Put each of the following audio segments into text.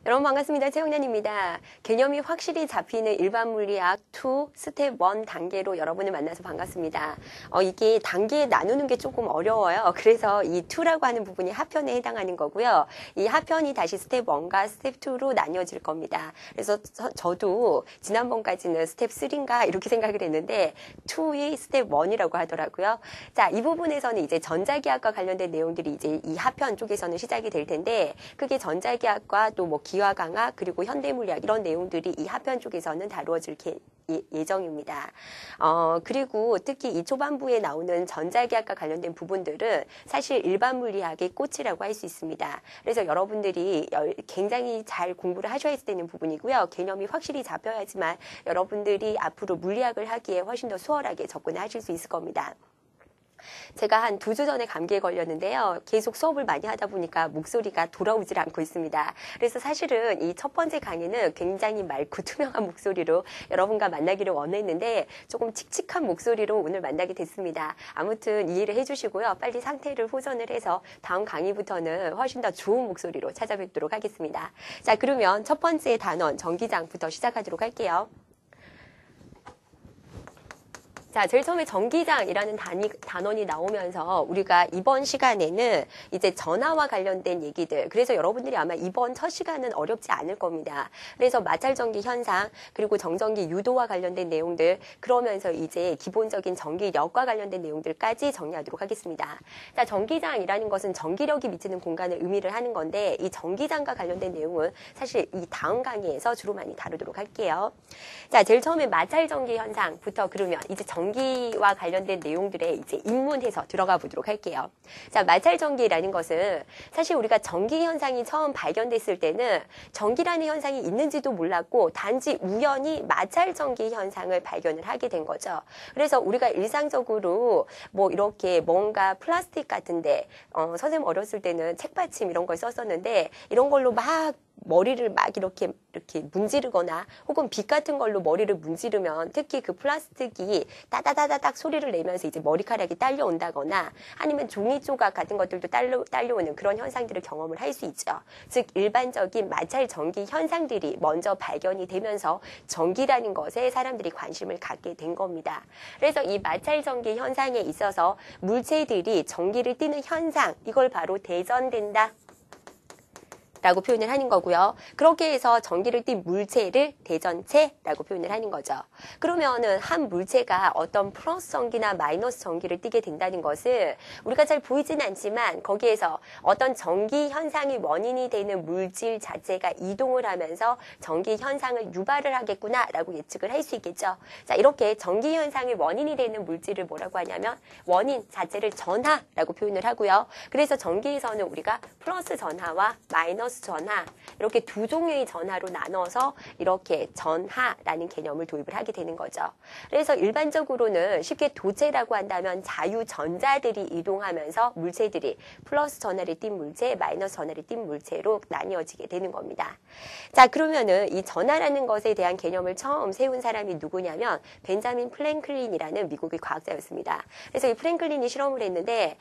여러분 반갑습니다. 최영란입니다. 개념이 확실히 잡히는 일반 물리학 2 스텝 1 단계로 여러분을 만나서 반갑습니다. 이게 단계에 나누는 게 조금 어려워요. 그래서 이 2라고 하는 부분이 하편에 해당하는 거고요. 이 하편이 다시 스텝 1과 스텝 2로 나뉘어질 겁니다. 그래서 저도 지난번까지는 스텝 3인가 이렇게 생각을 했는데 2이 스텝 1이라고 하더라고요. 자, 이 부분에서는 이제 전자기학과 관련된 내용들이 이제 이 하편 쪽에서는 시작이 될 텐데 그게 전자기학과 또 뭐 기화강학 그리고 현대물리학 이런 내용들이 이 하편 쪽에서는 다루어질 예정입니다. 그리고 특히 이 초반부에 나오는 전자기학과 관련된 부분들은 사실 일반 물리학의 꽃이라고 할 수 있습니다. 그래서 여러분들이 굉장히 잘 공부를 하셔야 되는 부분이고요. 개념이 확실히 잡혀야지만 여러분들이 앞으로 물리학을 하기에 훨씬 더 수월하게 접근하실 수 있을 겁니다. 제가 한 2주 전에 감기에 걸렸는데요. 계속 수업을 많이 하다 보니까 목소리가 돌아오질 않고 있습니다. 그래서 사실은 이 첫 번째 강의는 굉장히 맑고 투명한 목소리로 여러분과 만나기를 원했는데 조금 칙칙한 목소리로 오늘 만나게 됐습니다. 아무튼 이해를 해주시고요. 빨리 상태를 호전을 해서 다음 강의부터는 훨씬 더 좋은 목소리로 찾아뵙도록 하겠습니다. 자, 그러면 첫 번째 단원 전기장부터 시작하도록 할게요. 자, 제일 처음에 전기장이라는 단원이 나오면서 우리가 이번 시간에는 이제 전하와 관련된 얘기들, 그래서 여러분들이 아마 이번 첫 시간은 어렵지 않을 겁니다. 그래서 마찰전기 현상, 그리고 정전기 유도와 관련된 내용들, 그러면서 이제 기본적인 전기력과 관련된 내용들까지 정리하도록 하겠습니다. 자, 전기장이라는 것은 전기력이 미치는 공간을 의미를 하는 건데 이 전기장과 관련된 내용은 사실 이 다음 강의에서 주로 많이 다루도록 할게요. 자, 제일 처음에 마찰전기 현상부터 그러면 이제 전기와 관련된 내용들에 이제 입문해서 들어가 보도록 할게요. 자, 마찰전기라는 것은 사실 우리가 전기 현상이 처음 발견됐을 때는 전기라는 현상이 있는지도 몰랐고 단지 우연히 마찰전기 현상을 발견을 하게 된 거죠. 그래서 우리가 일상적으로 뭐 이렇게 뭔가 플라스틱 같은데 선생님 어렸을 때는 책받침 이런 걸 썼었는데 이런 걸로 막 머리를 막 이렇게 문지르거나 혹은 빛 같은 걸로 머리를 문지르면 특히 그 플라스틱이 따다다다닥 소리를 내면서 이제 머리카락이 딸려온다거나 아니면 종이 조각 같은 것들도 딸려오는 그런 현상들을 경험을 할 수 있죠. 즉 일반적인 마찰 전기 현상들이 먼저 발견이 되면서 전기라는 것에 사람들이 관심을 갖게 된 겁니다. 그래서 이 마찰 전기 현상에 있어서 물체들이 전기를 띠는 현상, 이걸 바로 대전된다 라고 표현을 하는 거고요. 그렇게 해서 전기를 띈 물체를 대전체라고 표현을 하는 거죠. 그러면은 한 물체가 어떤 플러스 전기나 마이너스 전기를 띠게 된다는 것은 우리가 잘 보이진 않지만 거기에서 어떤 전기 현상이 원인이 되는 물질 자체가 이동을 하면서 전기 현상을 유발을 하겠구나라고 예측을 할 수 있겠죠. 자, 이렇게 전기 현상의 원인이 되는 물질을 뭐라고 하냐면 원인 자체를 전하라고 표현을 하고요. 그래서 전기에서는 우리가 플러스 전하와 마이너스 전하 이렇게 두 종류의 전하로 나눠서 이렇게 전하라는 개념을 도입을 하게 되는 거죠. 그래서 일반적으로는 쉽게 도체라고 한다면 자유전자들이 이동하면서 물체들이 플러스 전하를 띤 물체, 마이너스 전하를 띤 물체로 나뉘어지게 되는 겁니다. 자, 그러면은 이 전하라는 것에 대한 개념을 처음 세운 사람이 누구냐면 벤자민 프랭클린이라는 미국의 과학자였습니다. 그래서 이 프랭클린이 실험을 했는데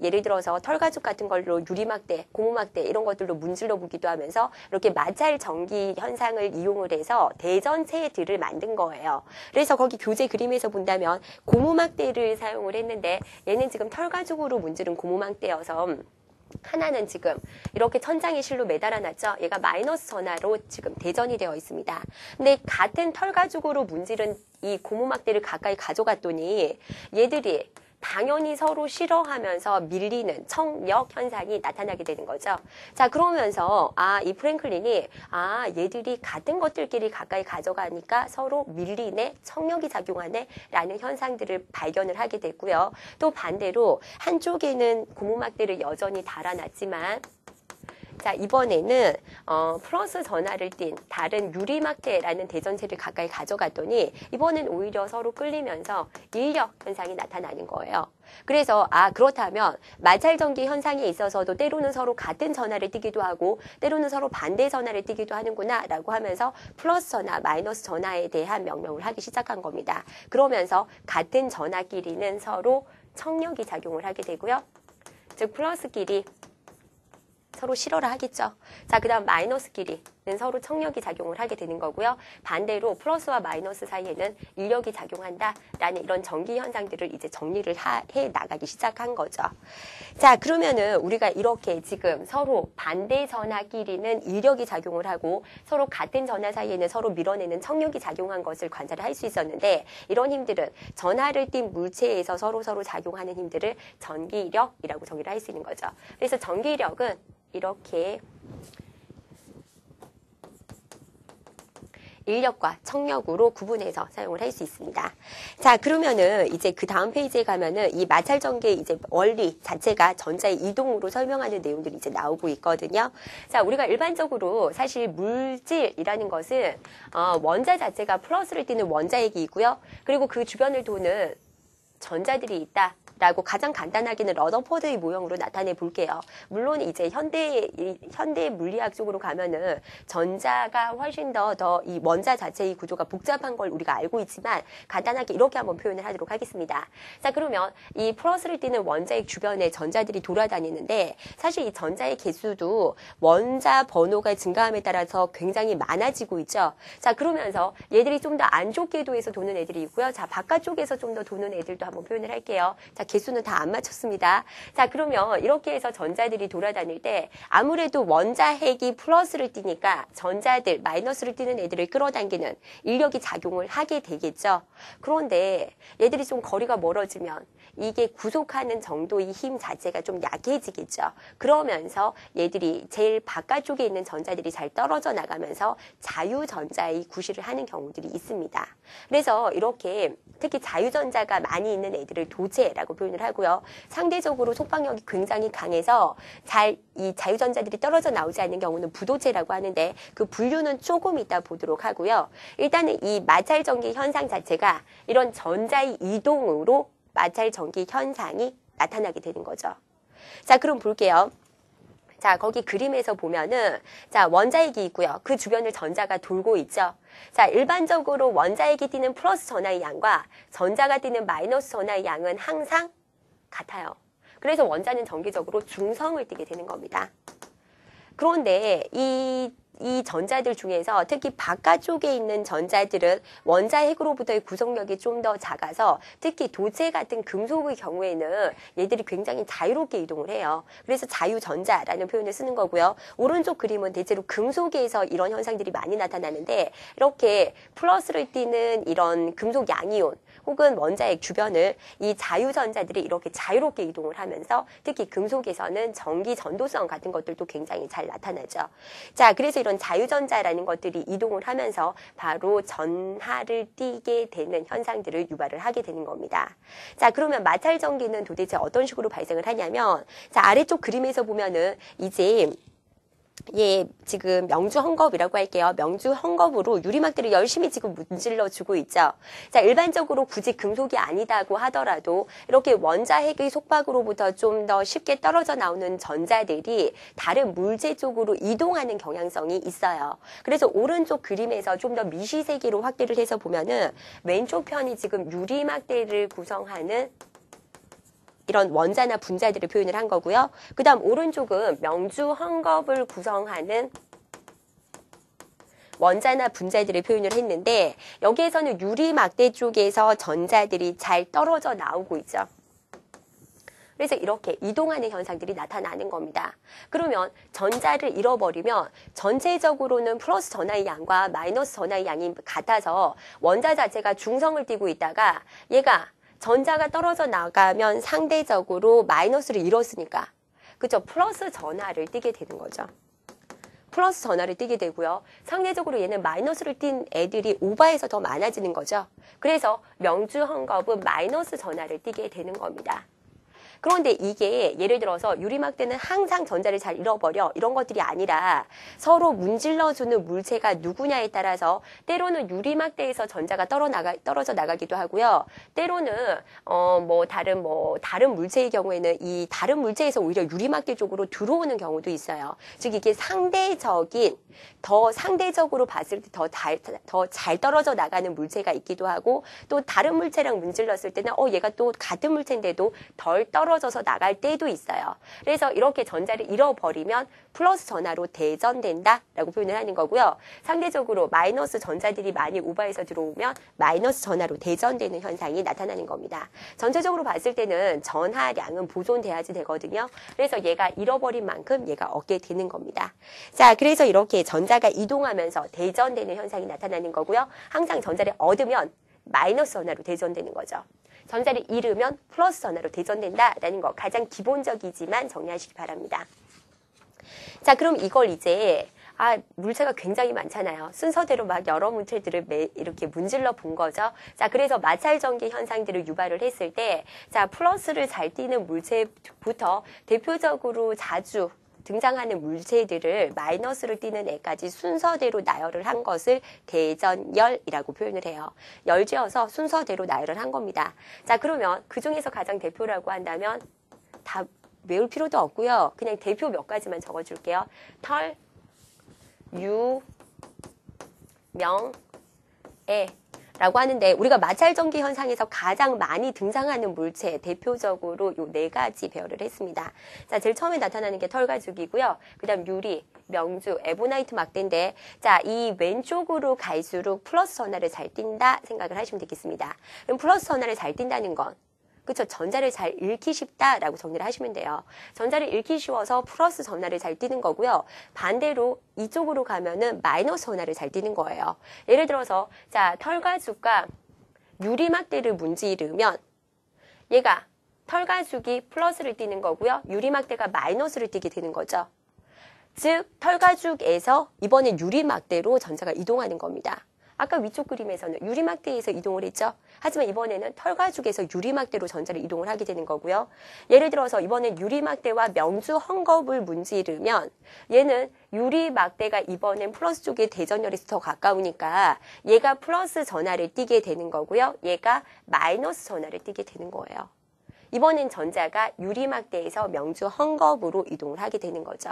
예를 들어서 털가죽 같은 걸로 유리막대, 고무막대 이런 것들로 문질러 보기도 하면서 이렇게 마찰 전기 현상을 이용을 해서 대전체들을 만든 거예요. 그래서 거기 교재 그림에서 본다면 고무막대를 사용을 했는데 얘는 지금 털가죽으로 문지른 고무막대여서 하나는 지금 이렇게 천장에 실로 매달아놨죠. 얘가 마이너스 전하로 지금 대전이 되어 있습니다. 근데 같은 털가죽으로 문지른 이 고무막대를 가까이 가져갔더니 얘들이 당연히 서로 싫어하면서 밀리는 청력 현상이 나타나게 되는 거죠. 자, 그러면서 이 프랭클린이 얘들이 같은 것들끼리 가까이 가져가니까 서로 밀리네, 청력이 작용하네 라는 현상들을 발견을 하게 됐고요. 또 반대로 한쪽에는 고무막대를 여전히 달아놨지만 자, 이번에는 플러스 전하를 띤 다른 유리막대라는 대전체를 가까이 가져갔더니 이번엔 오히려 서로 끌리면서 인력 현상이 나타나는 거예요. 그래서 그렇다면 마찰전기 현상에 있어서도 때로는 서로 같은 전하를 띠기도 하고 때로는 서로 반대 전하를 띠기도 하는구나 라고 하면서 플러스 전하, 마이너스 전하에 대한 명명을 하기 시작한 겁니다. 그러면서 같은 전하끼리는 서로 청력이 작용을 하게 되고요. 즉 플러스끼리 서로 실어를 하겠죠. 자, 그 다음 마이너스끼리는 서로 청력이 작용을 하게 되는 거고요. 반대로 플러스와 마이너스 사이에는 인력이 작용한다라는 이런 전기 현상들을 이제 정리를 해 나가기 시작한 거죠. 자, 그러면은 우리가 이렇게 지금 서로 반대 전하끼리는 인력이 작용을 하고 서로 같은 전하 사이에는 서로 밀어내는 청력이 작용한 것을 관찰을 할 수 있었는데, 이런 힘들은 전하를 띤 물체에서 서로 작용하는 힘들을 전기력이라고 정의를 할 수 있는 거죠. 그래서 전기력은 이렇게 인력과 청력으로 구분해서 사용을 할 수 있습니다. 자, 그러면은 이제 그 다음 페이지에 가면은 이 마찰 전기의 이제 원리 자체가 전자의 이동으로 설명하는 내용들이 이제 나오고 있거든요. 자, 우리가 일반적으로 사실 물질이라는 것은 원자 자체가 플러스를 띠는 원자핵이고요. 그리고 그 주변을 도는 전자들이 있다. 라고 가장 간단하게는 러더포드의 모형으로 나타내 볼게요. 물론 이제 현대 물리학 쪽으로 가면은 전자가 훨씬 더 이 원자 자체의 구조가 복잡한 걸 우리가 알고 있지만 간단하게 이렇게 한번 표현을 하도록 하겠습니다. 자, 그러면 이 플러스를 띠는 원자핵 주변에 전자들이 돌아다니는데, 사실 이 전자의 개수도 원자 번호가 증가함에 따라서 굉장히 많아지고 있죠. 자, 그러면서 얘들이 좀 더 안쪽 궤도에서 도는 애들이 있고요. 자, 바깥쪽에서 좀 더 도는 애들도 한번 표현을 할게요. 자, 개수는 다 안 맞췄습니다. 자, 그러면 이렇게 해서 전자들이 돌아다닐 때 아무래도 원자핵이 플러스를 띠니까 전자들, 마이너스를 띠는 애들을 끌어당기는 인력이 작용을 하게 되겠죠. 그런데 얘들이 좀 거리가 멀어지면 이게 구속하는 정도의 힘 자체가 좀 약해지겠죠. 그러면서 얘들이 제일 바깥쪽에 있는 전자들이 잘 떨어져 나가면서 자유전자의 구실을 하는 경우들이 있습니다. 그래서 이렇게 특히 자유전자가 많이 있는 애들을 도체라고 표현을 하고요. 상대적으로 속박력이 굉장히 강해서 이 자유전자들이 떨어져 나오지 않는 경우는 부도체라고 하는데, 그 분류는 조금 이따 보도록 하고요. 일단은 이 마찰 전기 현상 자체가 이런 전자의 이동으로 마찰 전기 현상이 나타나게 되는 거죠. 자, 그럼 볼게요. 자, 거기 그림에서 보면은, 자, 원자핵이 있고요. 그 주변을 전자가 돌고 있죠. 자, 일반적으로 원자핵이 띠는 플러스 전하의 양과 전자가 띠는 마이너스 전하의 양은 항상 같아요. 그래서 원자는 정기적으로 중성을 띠게 되는 겁니다. 그런데 이 전자들 중에서 특히 바깥쪽에 있는 전자들은 원자핵으로부터의 구속력이 좀 더 작아서 특히 도체 같은 금속의 경우에는 얘들이 굉장히 자유롭게 이동을 해요. 그래서 자유전자라는 표현을 쓰는 거고요. 오른쪽 그림은 대체로 금속에서 이런 현상들이 많이 나타나는데, 이렇게 플러스를 띠는 이런 금속 양이온 혹은 원자핵 주변을 이 자유전자들이 이렇게 자유롭게 이동을 하면서 특히 금속에서는 전기 전도성 같은 것들도 굉장히 잘 나타나죠. 자, 그래서 이런 자유전자라는 것들이 이동을 하면서 바로 전하를 띠게 되는 현상들을 유발을 하게 되는 겁니다. 자, 그러면 마찰 전기는 도대체 어떤 식으로 발생을 하냐면, 자, 아래쪽 그림에서 보면은 이제 지금 명주 헝겊이라고 할게요. 명주 헝겊으로 유리막들을 열심히 지금 문질러 주고 있죠. 자, 일반적으로 굳이 금속이 아니다고 하더라도 이렇게 원자핵의 속박으로부터 좀 더 쉽게 떨어져 나오는 전자들이 다른 물체 쪽으로 이동하는 경향성이 있어요. 그래서 오른쪽 그림에서 좀 더 미시세계로 확대를 해서 보면은 왼쪽 편이 지금 유리막대를 구성하는 이런 원자나 분자들을 표현을 한 거고요. 그 다음 오른쪽은 명주 헝겊을 구성하는 원자나 분자들을 표현을 했는데, 여기에서는 유리막대 쪽에서 전자들이 잘 떨어져 나오고 있죠. 그래서 이렇게 이동하는 현상들이 나타나는 겁니다. 그러면 전자를 잃어버리면 전체적으로는 플러스 전하의 양과 마이너스 전하의 양이 같아서 원자 자체가 중성을 띠고 있다가 얘가 전자가 떨어져 나가면 상대적으로 마이너스를 잃었으니까, 그죠? 플러스 전하를 띠게 되는 거죠. 플러스 전하를 띠게 되고요. 상대적으로 얘는 마이너스를 띈 애들이 오버해서 더 많아지는 거죠. 그래서 명주 헝겊은 마이너스 전하를 띠게 되는 겁니다. 그런데 이게 예를 들어서 유리막대는 항상 전자를 잘 잃어버려 이런 것들이 아니라 서로 문질러주는 물체가 누구냐에 따라서 때로는 유리막대에서 전자가 떨어져 나가기도 하고요. 때로는 다른 물체의 경우에는 이 다른 물체에서 오히려 유리막대 쪽으로 들어오는 경우도 있어요. 즉 이게 상대적으로 봤을 때 더 잘 떨어져 나가는 물체가 있기도 하고, 또 다른 물체랑 문질렀을 때는 얘가 또 같은 물체인데도 덜 떨어져 떨어져서 나갈 때도 있어요. 그래서 이렇게 전자를 잃어버리면 플러스 전하로 대전된다라고 표현을 하는 거고요. 상대적으로 마이너스 전자들이 많이 오버해서 들어오면 마이너스 전하로 대전되는 현상이 나타나는 겁니다. 전체적으로 봤을 때는 전하량은 보존돼야지 되거든요. 그래서 얘가 잃어버린 만큼 얘가 얻게 되는 겁니다. 자, 그래서 이렇게 전자가 이동하면서 대전되는 현상이 나타나는 거고요. 항상 전자를 얻으면 마이너스 전하로 대전되는 거죠. 전자를 잃으면 플러스 전하로 대전된다라는 거 가장 기본적이지만 정리하시기 바랍니다. 자, 그럼 이걸 이제 물체가 굉장히 많잖아요. 순서대로 막 여러 물체들을 이렇게 문질러 본 거죠. 자, 그래서 마찰전기 현상들을 유발을 했을 때, 자, 플러스를 잘 띄는 물체부터 대표적으로 자주 등장하는 물체들을 마이너스를 띄는 애까지 순서대로 나열을 한 것을 대전열이라고 표현을 해요. 열지어서 순서대로 나열을 한 겁니다. 자, 그러면 그 중에서 가장 대표라고 한다면 다 외울 필요도 없고요. 그냥 대표 몇 가지만 적어줄게요. 털, 유, 명, 에 라고 하는데 우리가 마찰전기 현상에서 가장 많이 등장하는 물체 대표적으로 요 네 가지 배열을 했습니다. 자, 제일 처음에 나타나는 게 털가죽이고요. 그 다음 유리, 명주, 에보나이트 막대인데 자, 이 왼쪽으로 갈수록 플러스 전하를 잘 띈다 생각을 하시면 되겠습니다. 그럼 플러스 전하를 잘 띈다는 건 그쵸? 전자를 잘 읽기 쉽다라고 정리를 하시면 돼요. 전자를 읽기 쉬워서 플러스 전하를 잘 띄는 거고요. 반대로 이쪽으로 가면은 마이너스 전하를 잘 띄는 거예요. 예를 들어서 자, 털가죽과 유리막대를 문지르면 얘가 털가죽이 플러스를 띄는 거고요. 유리막대가 마이너스를 띄게 되는 거죠. 즉 털가죽에서 이번엔 유리막대로 전자가 이동하는 겁니다. 아까 위쪽 그림에서는 유리막대에서 이동을 했죠. 하지만 이번에는 털가죽에서 유리막대로 전자를 이동을 하게 되는 거고요. 예를 들어서 이번엔 유리막대와 명주 헝겊을 문지르면 얘는 유리막대가 이번엔 플러스 쪽에 대전열에서 더 가까우니까 얘가 플러스 전하를 띠게 되는 거고요. 얘가 마이너스 전하를 띠게 되는 거예요. 이번엔 전자가 유리막대에서 명주 헝겊으로 이동을 하게 되는 거죠.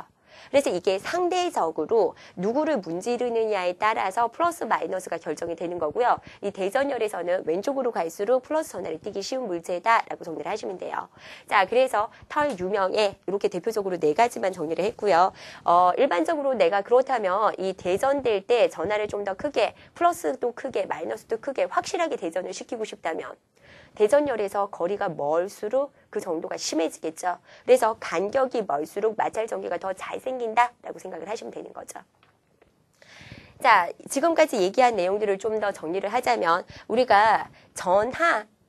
그래서 이게 상대적으로 누구를 문지르느냐에 따라서 플러스 마이너스가 결정이 되는 거고요. 이 대전열에서는 왼쪽으로 갈수록 플러스 전하를 띄기 쉬운 물체다라고 정리를 하시면 돼요. 자, 그래서 털 유명에 이렇게 대표적으로 네 가지만 정리를 했고요. 일반적으로 내가 그렇다면 이 대전될 때 전하를 좀 더 크게 플러스도 크게 마이너스도 크게 확실하게 대전을 시키고 싶다면 대전열에서 거리가 멀수록 그 정도가 심해지겠죠. 그래서 간격이 멀수록 마찰 전기가 더 잘 생긴다라고 생각을 하시면 되는 거죠. 자, 지금까지 얘기한 내용들을 좀 더 정리를 하자면 우리가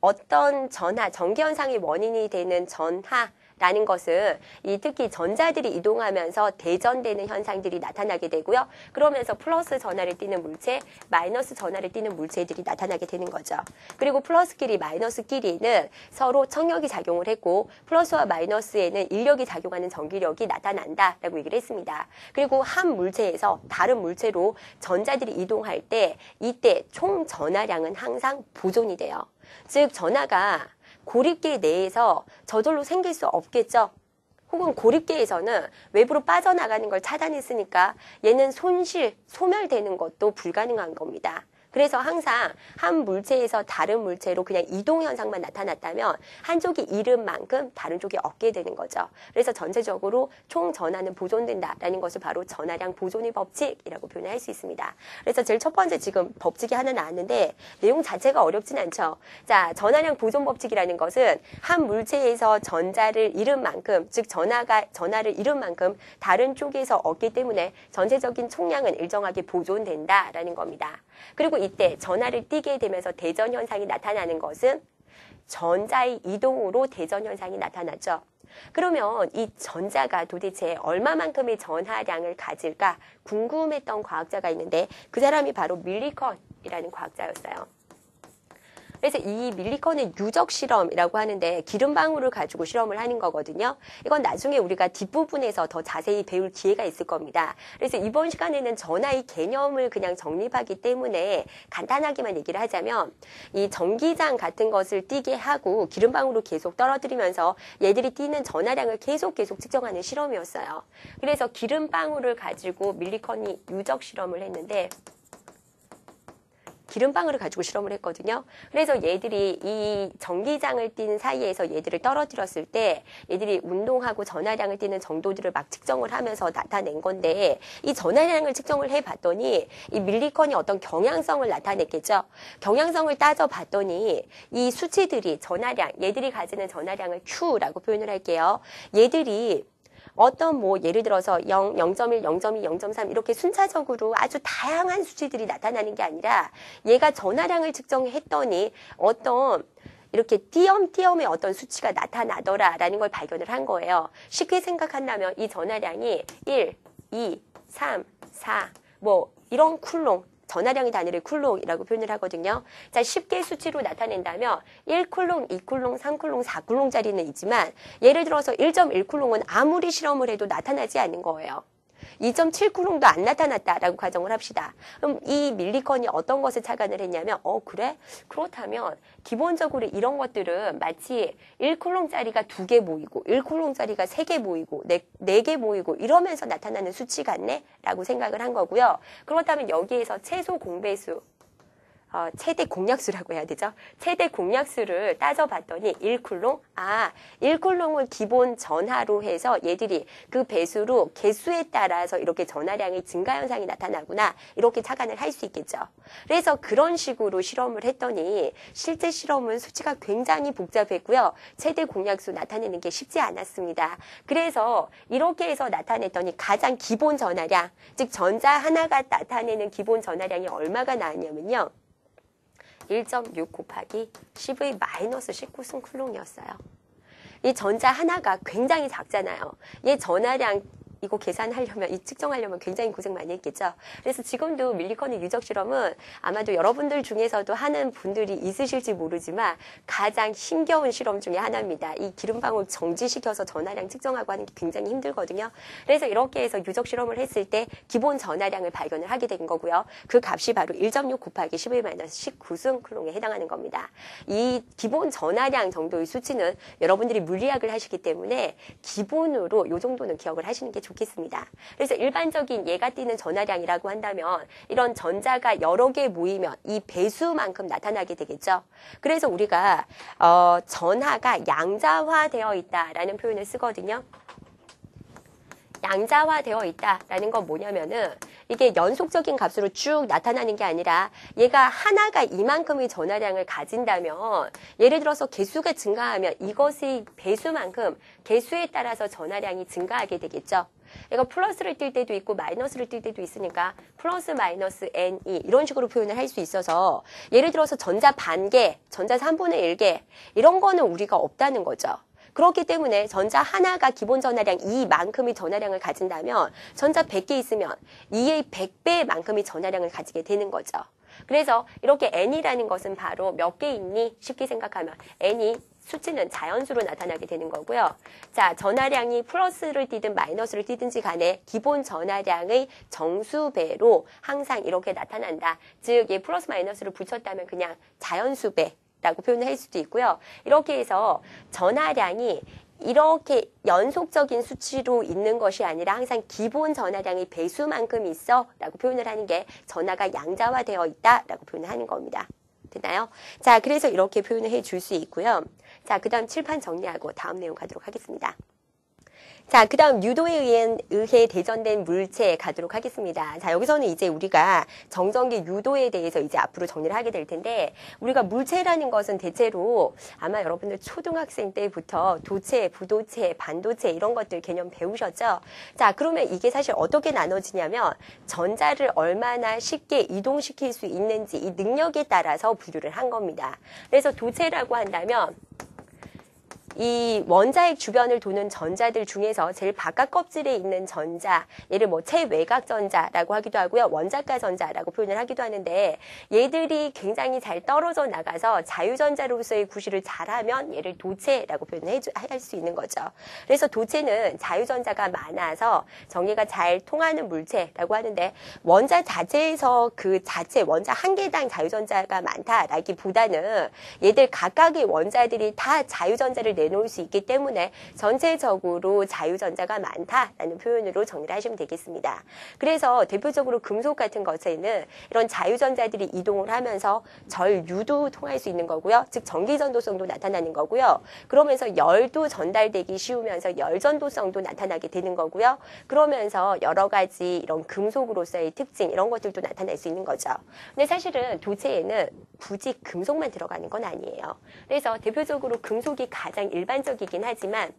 어떤 전하, 전기현상의 원인이 되는 전하라는 것은 특히 전자들이 이동하면서 대전되는 현상들이 나타나게 되고요. 그러면서 플러스 전하를 띠는 물체, 마이너스 전하를 띠는 물체들이 나타나게 되는 거죠. 그리고 플러스끼리 마이너스끼리는 서로 청력이 작용을 했고 플러스와 마이너스에는 인력이 작용하는 전기력이 나타난다라고 얘기를 했습니다. 그리고 한 물체에서 다른 물체로 전자들이 이동할 때 이때 총 전하량은 항상 보존이 돼요. 즉 전하가 고립계 내에서 저절로 생길 수 없겠죠. 혹은 고립계에서는 외부로 빠져나가는 걸 차단했으니까 얘는 소멸되는 것도 불가능한 겁니다. 그래서 항상 한 물체에서 다른 물체로 그냥 이동 현상만 나타났다면 한쪽이 잃은 만큼 다른 쪽이 얻게 되는 거죠. 그래서 전체적으로 총 전하는 보존된다라는 것을 바로 전하량 보존의 법칙이라고 표현할 수 있습니다. 그래서 제일 첫 번째 지금 법칙이 하나 나왔는데 내용 자체가 어렵진 않죠. 자, 전하량 보존 법칙이라는 것은 한 물체에서 전자를 잃은 만큼, 즉 전하를 잃은 만큼 다른 쪽에서 얻기 때문에 전체적인 총량은 일정하게 보존된다라는 겁니다. 그리고 이때 전하를 띠게 되면서 대전 현상이 나타나는 것은 전자의 이동으로 대전 현상이 나타나죠. 그러면 이 전자가 도대체 얼마만큼의 전하량을 가질까 궁금했던 과학자가 있는데 그 사람이 바로 밀리컨이라는 과학자였어요. 그래서 이 밀리컨의 유적 실험이라고 하는데 기름방울을 가지고 실험을 하는 거거든요. 이건 나중에 우리가 뒷부분에서 더 자세히 배울 기회가 있을 겁니다. 그래서 이번 시간에는 전하의 개념을 그냥 정립하기 때문에 간단하게만 얘기를 하자면 이 전기장 같은 것을 띄게 하고 기름방울을 계속 떨어뜨리면서 얘들이 띄는 전하량을 계속 측정하는 실험이었어요. 그래서 기름방울을 가지고 밀리컨이 유적 실험을 했는데 기름방울을 가지고 실험을 했거든요. 그래서 얘들이 이 전기장을 띈 사이에서 얘들을 떨어뜨렸을 때 얘들이 운동하고 전하량을 띠는 정도들을 막 측정을 하면서 나타낸 건데 이 전하량을 측정을 해봤더니 이 밀리컨이 어떤 경향성을 나타냈겠죠. 경향성을 따져봤더니 이 수치들이 전하량, 얘들이 가지는 전하량을 Q라고 표현을 할게요. 얘들이 어떤 뭐 예를 들어서 0, 0.1, 0.2, 0.3 이렇게 순차적으로 아주 다양한 수치들이 나타나는 게 아니라 얘가 전하량을 측정했더니 어떤 이렇게 띄엄띄엄의 어떤 수치가 나타나더라라는 걸 발견을 한 거예요. 쉽게 생각한다면 이 전하량이 1, 2, 3, 4 뭐 이런 쿨롱 전하량의 단위를 쿨롱이라고 표현을 하거든요. 자, 쉽게 수치로 나타낸다면 1쿨롱, 2쿨롱, 3쿨롱, 4쿨롱짜리는 있지만 예를 들어서 1.1쿨롱은 아무리 실험을 해도 나타나지 않는 거예요. 2.7쿨롱도 안 나타났다라고 가정을 합시다. 그럼 이 밀리컨이 어떤 것을 착안을 했냐면 그래? 그렇다면 기본적으로 이런 것들은 마치 1쿨롱짜리가 2개 모이고 1쿨롱짜리가 3개 모이고 4개 모이고 이러면서 나타나는 수치 같네? 라고 생각을 한 거고요. 그렇다면 여기에서 최소 공배수 최대 공약수라고 해야 되죠. 최대 공약수를 따져봤더니 1쿨롱? 1쿨롱을 기본 전하로 해서 얘들이 그 배수로 개수에 따라서 이렇게 전하량의 증가 현상이 나타나구나. 이렇게 착안을 할 수 있겠죠. 그래서 그런 식으로 실험을 했더니 실제 실험은 수치가 굉장히 복잡했고요. 최대 공약수 나타내는 게 쉽지 않았습니다. 그래서 이렇게 해서 나타냈더니 가장 기본 전하량, 즉 전자 하나가 나타내는 기본 전하량이 얼마가 나왔냐면요. 1.6 곱하기 10의 마이너스 19승 쿨롱이었어요. 이 전자 하나가 굉장히 작잖아요. 얘 전하량 이거 계산하려면, 측정하려면 굉장히 고생 많이 했겠죠. 그래서 지금도 밀리컨의 유적 실험은 아마도 여러분들 중에서도 하는 분들이 있으실지 모르지만 가장 힘겨운 실험 중에 하나입니다. 이 기름방울 정지시켜서 전하량 측정하고 하는 게 굉장히 힘들거든요. 그래서 이렇게 해서 유적 실험을 했을 때 기본 전하량을 발견을 하게 된 거고요. 그 값이 바로 1.6 곱하기 11-19승 쿨롱에 해당하는 겁니다. 이 기본 전하량 정도의 수치는 여러분들이 물리학을 하시기 때문에 기본으로 이 정도는 기억을 하시는 게 좋겠습니다. 그래서 일반적인 얘가 띄는 전하량이라고 한다면 이런 전자가 여러 개 모이면 이 배수만큼 나타나게 되겠죠. 그래서 우리가 전하가 양자화되어 있다라는 표현을 쓰거든요. 양자화되어 있다라는 건 뭐냐면은 이게 연속적인 값으로 쭉 나타나는 게 아니라 얘가 하나가 이만큼의 전하량을 가진다면 예를 들어서 개수가 증가하면 이것의 배수만큼 개수에 따라서 전하량이 증가하게 되겠죠. 얘가 플러스를 띌 때도 있고 마이너스를 띌 때도 있으니까 플러스 마이너스 NE 이런 식으로 표현을 할 수 있어서 예를 들어서 전자 반개, 전자 3분의 1개 이런 거는 우리가 없다는 거죠. 그렇기 때문에 전자 하나가 기본 전하량 2만큼의 전하량을 가진다면 전자 100개 있으면 2의 100배만큼의 전하량을 가지게 되는 거죠. 그래서 이렇게 N이라는 것은 바로 몇 개 있니? 쉽게 생각하면 N이 수치는 자연수로 나타나게 되는 거고요. 자, 전하량이 플러스를 띠든 마이너스를 띠든지 간에 기본 전하량의 정수배로 항상 이렇게 나타난다. 즉, 얘 플러스 마이너스를 붙였다면 그냥 자연수배. 라고 표현을 할 수도 있고요. 이렇게 해서 전하량이 이렇게 연속적인 수치로 있는 것이 아니라 항상 기본 전하량의 배수만큼 있어 라고 표현을 하는 게 전하가 양자화되어 있다 라고 표현을 하는 겁니다. 됐나요? 자, 그래서 이렇게 표현을 해줄 수 있고요. 자, 그 다음 칠판 정리하고 다음 내용 가도록 하겠습니다. 자, 그 다음 유도에 의해 대전된 물체 가도록 하겠습니다. 자, 여기서는 이제 우리가 정전기 유도에 대해서 이제 앞으로 정리를 하게 될 텐데, 우리가 물체라는 것은 대체로 아마 여러분들 초등학생 때부터 도체, 부도체, 반도체 이런 것들 개념 배우셨죠? 자, 그러면 이게 사실 어떻게 나눠지냐면 전자를 얼마나 쉽게 이동시킬 수 있는지 이 능력에 따라서 분류를 한 겁니다. 그래서 도체라고 한다면 이 원자핵 주변을 도는 전자들 중에서 제일 바깥 껍질에 있는 전자, 얘를 뭐 체외곽 전자라고 하기도 하고요. 원자가 전자라고 표현을 하기도 하는데 얘들이 굉장히 잘 떨어져 나가서 자유전자로서의 구실을 잘하면 얘를 도체라고 표현을 할 수 있는 거죠. 그래서 도체는 자유전자가 많아서 전기가 잘 통하는 물체라고 하는데 원자 자체에서 그 자체 원자 한 개당 자유전자가 많다라기보다는 얘들 각각의 원자들이 다 자유전자를 내놓을 수 있기 때문에 전체적으로 자유전자가 많다라는 표현으로 정리를 하시면 되겠습니다. 그래서 대표적으로 금속 같은 것에는 이런 자유전자들이 이동을 하면서 전류도 통할 수 있는 거고요. 즉 전기전도성도 나타나는 거고요. 그러면서 열도 전달되기 쉬우면서 열전도성도 나타나게 되는 거고요. 그러면서 여러 가지 이런 금속으로서의 특징 이런 것들도 나타날 수 있는 거죠. 근데 사실은 도체에는 굳이 금속만 들어가는 건 아니에요. 그래서 대표적으로 금속이 가장 일반적이긴 하지만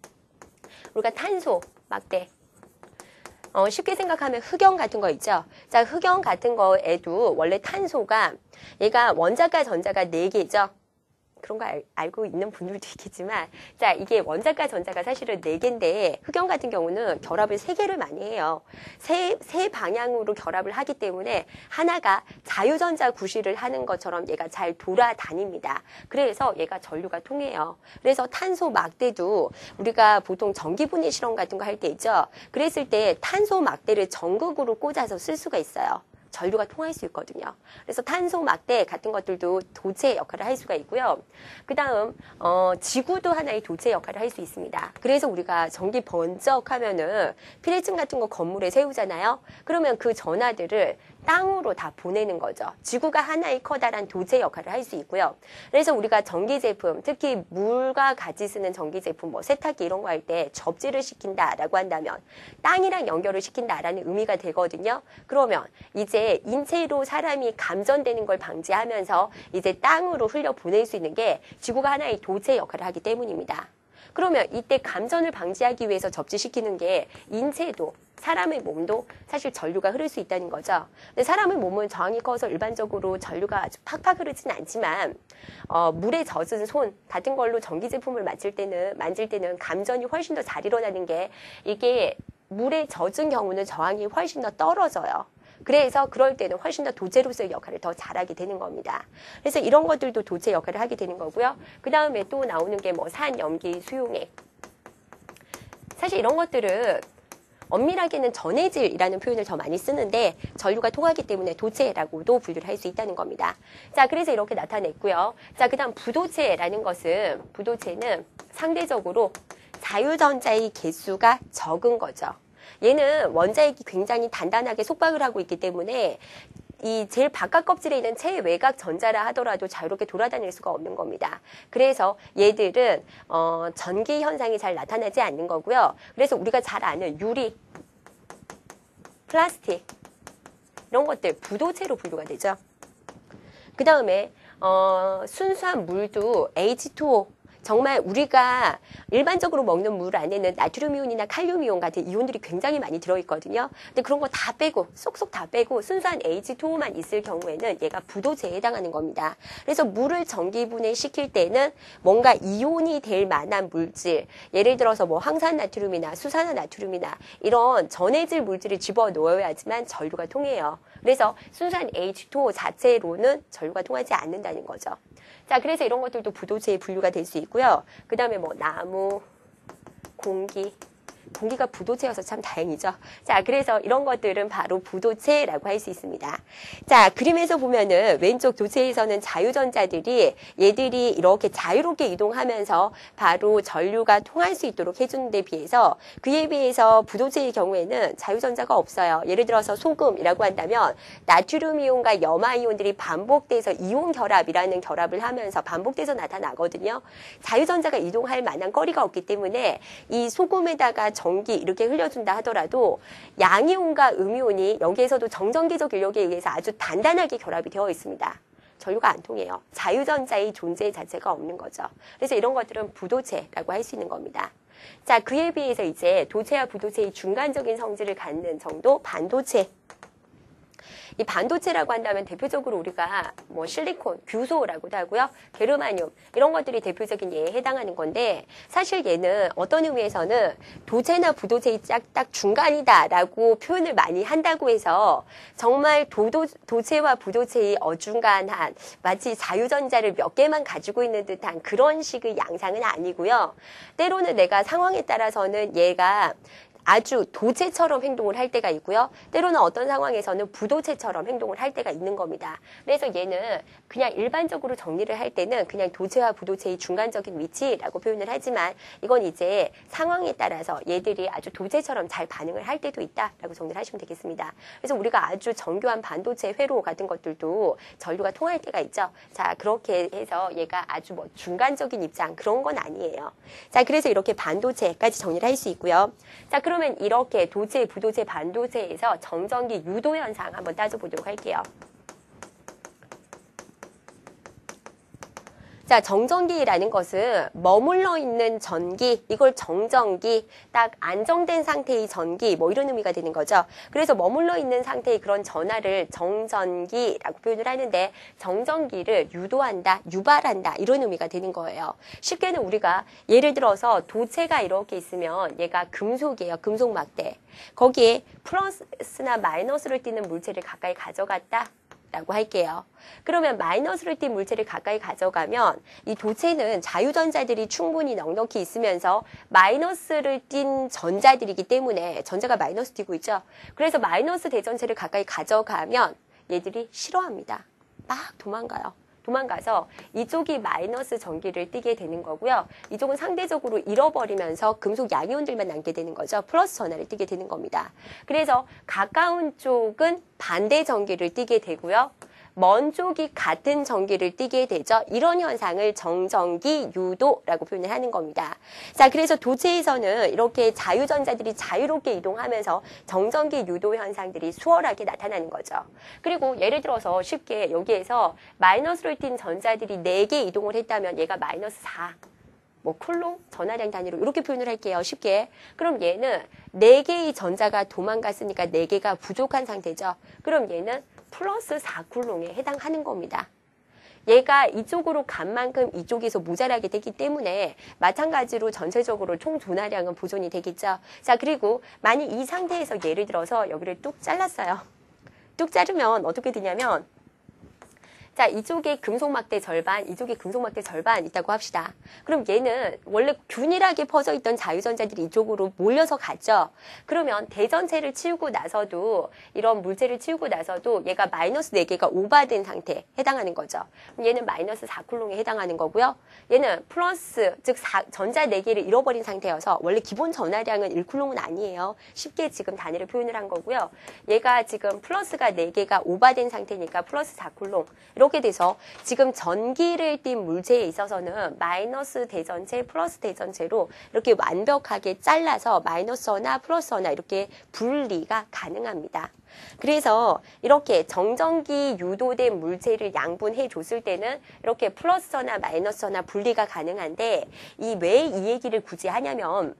우리가 탄소, 막대 쉽게 생각하면 흑연 같은 거 있죠. 자, 흑연 같은 거에도 원래 탄소가 얘가 원자과 전자가 4개죠. 그런 거 알고 있는 분들도 있겠지만 자, 이게 원자과 전자가 사실은 4개인데 흑연 같은 경우는 결합을 3개를 많이 해요. 세 방향으로 결합을 하기 때문에 하나가 자유전자 구실을 하는 것처럼 얘가 잘 돌아다닙니다. 그래서 얘가 전류가 통해요. 그래서 탄소 막대도 우리가 보통 전기분해 실험 같은 거 할 때 있죠. 그랬을 때 탄소 막대를 전극으로 꽂아서 쓸 수가 있어요. 전류가 통할 수 있거든요. 그래서 탄소 막대 같은 것들도 도체 역할을 할 수가 있고요. 그 다음 지구도 하나의 도체 역할을 할 수 있습니다. 그래서 우리가 전기 번쩍하면은 피레층 같은 거 건물에 세우잖아요. 그러면 그 전하들을 땅으로 다 보내는 거죠. 지구가 하나의 커다란 도체 역할을 할 수 있고요. 그래서 우리가 전기 제품, 특히 물과 같이 쓰는 전기 제품, 뭐 세탁기 이런 거 할 때 접지를 시킨다라고 한다면 땅이랑 연결을 시킨다라는 의미가 되거든요. 그러면 이제 인체로 사람이 감전되는 걸 방지하면서 이제 땅으로 흘려 보낼 수 있는 게 지구가 하나의 도체 역할을 하기 때문입니다. 그러면 이때 감전을 방지하기 위해서 접지시키는 게 인체도 사람의 몸도 사실 전류가 흐를 수 있다는 거죠. 근데 사람의 몸은 저항이 커서 일반적으로 전류가 아주 팍팍 흐르진 않지만 물에 젖은 손 같은 걸로 전기 제품을 만질 때는 감전이 훨씬 더 잘 일어나는 게 이게 물에 젖은 경우는 저항이 훨씬 더 떨어져요. 그래서 그럴 때는 훨씬 더 도체로서의 역할을 더 잘하게 되는 겁니다. 그래서 이런 것들도 도체 역할을 하게 되는 거고요. 그 다음에 또 나오는 게 뭐 산, 염기, 수용액. 사실 이런 것들은 엄밀하게는 전해질이라는 표현을 더 많이 쓰는데 전류가 통하기 때문에 도체라고도 분류를 할 수 있다는 겁니다. 자, 그래서 이렇게 나타냈고요. 자, 그 다음 부도체라는 것은 부도체는 상대적으로 자유전자의 개수가 적은 거죠. 얘는 원자핵이 굉장히 단단하게 속박을 하고 있기 때문에 이 제일 바깥 껍질에 있는 최외곽 전자라 하더라도 자유롭게 돌아다닐 수가 없는 겁니다. 그래서 얘들은 전기 현상이 잘 나타나지 않는 거고요. 그래서 우리가 잘 아는 유리, 플라스틱 이런 것들 부도체로 분류가 되죠. 그 다음에 순수한 물도 H2O 정말 우리가 일반적으로 먹는 물 안에는 나트륨이온이나 칼륨이온 같은 이온들이 굉장히 많이 들어있거든요. 근데 그런 거 다 빼고 쏙쏙 다 빼고 순수한 H2O만 있을 경우에는 얘가 부도체에 해당하는 겁니다. 그래서 물을 전기분해시킬 때는 뭔가 이온이 될 만한 물질, 예를 들어서 뭐 황산나트륨이나 수산화나트륨이나 이런 전해질 물질을 집어넣어야지만 전류가 통해요. 그래서 순수한 H2O 자체로는 전류가 통하지 않는다는 거죠. 자, 그래서 이런 것들도 부도체의 분류가 될 수 있고요. 그 다음에 뭐 나무, 공기가 부도체여서 참 다행이죠. 자, 그래서 이런 것들은 바로 부도체라고 할 수 있습니다. 자, 그림에서 보면은 왼쪽 도체에서는 자유전자들이 얘들이 이렇게 자유롭게 이동하면서 바로 전류가 통할 수 있도록 해주는 데 비해서 그에 비해서 부도체의 경우에는 자유전자가 없어요. 예를 들어서 소금이라고 한다면 나트륨이온과 염화이온들이 반복돼서 이온 결합이라는 결합을 하면서 반복돼서 나타나거든요. 자유전자가 이동할 만한 거리가 없기 때문에 이 소금에다가 전기 이렇게 흘려준다 하더라도 양이온과 음이온이 여기에서도 정전기적 인력에 의해서 아주 단단하게 결합이 되어 있습니다. 전류가 안 통해요. 자유전자의 존재 자체가 없는 거죠. 그래서 이런 것들은 부도체라고 할 수 있는 겁니다. 자, 그에 비해서 이제 도체와 부도체의 중간적인 성질을 갖는 정도 반도체. 이 반도체라고 한다면 대표적으로 우리가 뭐 실리콘, 규소라고도 하고요. 게르마늄 이런 것들이 대표적인 예에 해당하는 건데 사실 얘는 어떤 의미에서는 도체나 부도체의 딱 중간이다라고 표현을 많이 한다고 해서 정말 도체와 부도체의 어중간한 마치 자유전자를 몇 개만 가지고 있는 듯한 그런 식의 양상은 아니고요. 때로는 내가 상황에 따라서는 얘가 아주 도체처럼 행동을 할 때가 있고요. 때로는 어떤 상황에서는 부도체처럼 행동을 할 때가 있는 겁니다. 그래서 얘는 그냥 일반적으로 정리를 할 때는 그냥 도체와 부도체의 중간적인 위치라고 표현을 하지만 이건 이제 상황에 따라서 얘들이 아주 도체처럼 잘 반응을 할 때도 있다라고 정리를 하시면 되겠습니다. 그래서 우리가 아주 정교한 반도체 회로 같은 것들도 전류가 통할 때가 있죠. 자, 그렇게 해서 얘가 아주 뭐 중간적인 입장 그런 건 아니에요. 자, 그래서 이렇게 반도체까지 정리를 할 수 있고요. 자, 그러면 이렇게 도체, 부도체, 반도체에서 정전기 유도 현상 한번 따져보도록 할게요. 자, 정전기라는 것은 머물러 있는 전기, 이걸 정전기, 딱 안정된 상태의 전기, 뭐 이런 의미가 되는 거죠. 그래서 머물러 있는 상태의 그런 전하를 정전기라고 표현을 하는데 정전기를 유도한다, 유발한다 이런 의미가 되는 거예요. 쉽게는 우리가 예를 들어서 도체가 이렇게 있으면 얘가 금속이에요. 금속 막대. 거기에 플러스나 마이너스를 띠는 물체를 가까이 가져갔다. 라고 할게요. 그러면 마이너스를 띤 물체를 가까이 가져가면 이 도체는 자유전자들이 충분히 넉넉히 있으면서 마이너스를 띤 전자들이기 때문에 전자가 마이너스 띄고 있죠. 그래서 마이너스 대전체를 가까이 가져가면 얘들이 싫어합니다. 막 도망가요. 도망가서 이쪽이 마이너스 전기를 띠게 되는 거고요. 이쪽은 상대적으로 잃어버리면서 금속 양이온들만 남게 되는 거죠. 플러스 전하를 띠게 되는 겁니다. 그래서 가까운 쪽은 반대 전기를 띠게 되고요. 먼 쪽이 같은 전기를 띠게 되죠. 이런 현상을 정전기 유도라고 표현을 하는 겁니다. 자, 그래서 도체에서는 이렇게 자유전자들이 자유롭게 이동하면서 정전기 유도 현상들이 수월하게 나타나는 거죠. 그리고 예를 들어서 쉽게 여기에서 마이너스를 띤 전자들이 4개 이동을 했다면 얘가 마이너스 4. 뭐 쿨롱 전하량 단위로 이렇게 표현을 할게요. 쉽게. 그럼 얘는 4개의 전자가 도망갔으니까 4개가 부족한 상태죠. 그럼 얘는 플러스 4쿨롱에 해당하는 겁니다. 얘가 이쪽으로 간 만큼 이쪽에서 모자라게 되기 때문에 마찬가지로 전체적으로 총 전하량은 보존이 되겠죠. 자, 그리고 만약 이 상태에서 예를 들어서 여기를 뚝 잘랐어요. 뚝 자르면 어떻게 되냐면 자, 이쪽에 금속막대 절반, 이쪽에 금속막대 절반 있다고 합시다. 그럼 얘는 원래 균일하게 퍼져 있던 자유전자들이 이쪽으로 몰려서 갔죠. 그러면 대전체를 치우고 나서도 이런 물체를 치우고 나서도 얘가 마이너스 4개가 오버된 상태에 해당하는 거죠. 그럼 얘는 마이너스 4쿨롱에 해당하는 거고요. 얘는 플러스, 즉 전자 4개를 잃어버린 상태여서 원래 기본 전하량은 1쿨롱은 아니에요. 쉽게 지금 단위를 표현을 한 거고요. 얘가 지금 플러스가 4개가 오버된 상태니까 플러스 4쿨롱. 이렇게 돼서 지금 전기를 띤 물체에 있어서는 마이너스 대전체, 플러스 대전체로 이렇게 완벽하게 잘라서 마이너스나 플러스나 이렇게 분리가 가능합니다. 그래서 이렇게 정전기 유도된 물체를 양분해 줬을 때는 이렇게 플러스나 마이너스나 분리가 가능한데 왜 이 얘기를 굳이 하냐면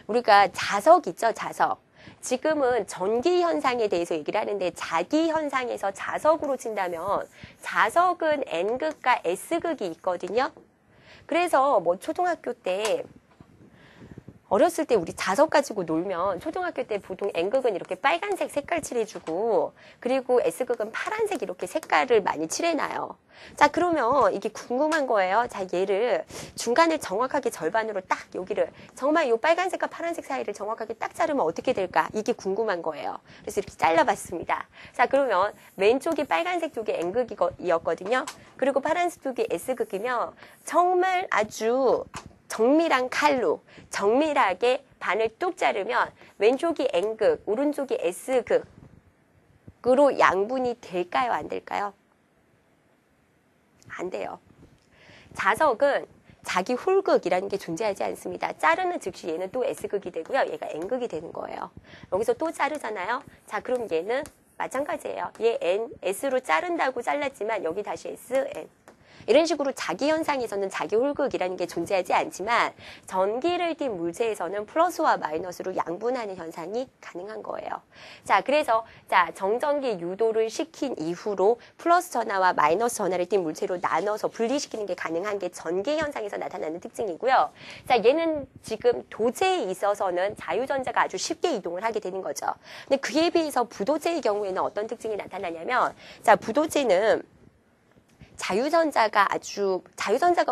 우리가 자석 있죠, 자석. 지금은 전기 현상에 대해서 얘기를 하는데 자기 현상에서 자석으로 친다면 자석은 N극과 S극이 있거든요. 그래서 뭐 초등학교 때 어렸을 때 우리 자석 가지고 놀면 초등학교 때 보통 N극은 이렇게 빨간색 색깔 칠해주고 그리고 S극은 파란색 이렇게 색깔을 많이 칠해놔요. 자, 그러면 이게 궁금한 거예요. 자, 얘를 중간을 정확하게 절반으로 딱 여기를 정말 이 빨간색과 파란색 사이를 정확하게 딱 자르면 어떻게 될까? 이게 궁금한 거예요. 그래서 이렇게 잘라봤습니다. 자, 그러면 왼쪽이 빨간색 쪽이 N극이었거든요. 그리고 파란색 쪽이 S극이면 정말 아주 정밀한 칼로 정밀하게 반을 뚝 자르면 왼쪽이 N극, 오른쪽이 S극으로 양분이 될까요? 안 될까요? 안 돼요. 자석은 자기 홀극이라는 게 존재하지 않습니다. 자르는 즉시 얘는 또 S극이 되고요. 얘가 N극이 되는 거예요. 여기서 또 자르잖아요. 자, 그럼 얘는 마찬가지예요. 얘 N, S로 자른다고 잘랐지만 여기 다시 S, N. 이런 식으로 자기 현상에서는 자기 홀극이라는 게 존재하지 않지만 전기를 띤 물체에서는 플러스와 마이너스로 양분하는 현상이 가능한 거예요. 자, 그래서 정전기 유도를 시킨 이후로 플러스 전하와 마이너스 전하를 띤 물체로 나눠서 분리시키는 게 가능한 게 전기 현상에서 나타나는 특징이고요. 자, 얘는 지금 도체에 있어서는 자유전자가 아주 쉽게 이동을 하게 되는 거죠. 근데 그에 비해서 부도체의 경우에는 어떤 특징이 나타나냐면 자, 부도체는 자유전자가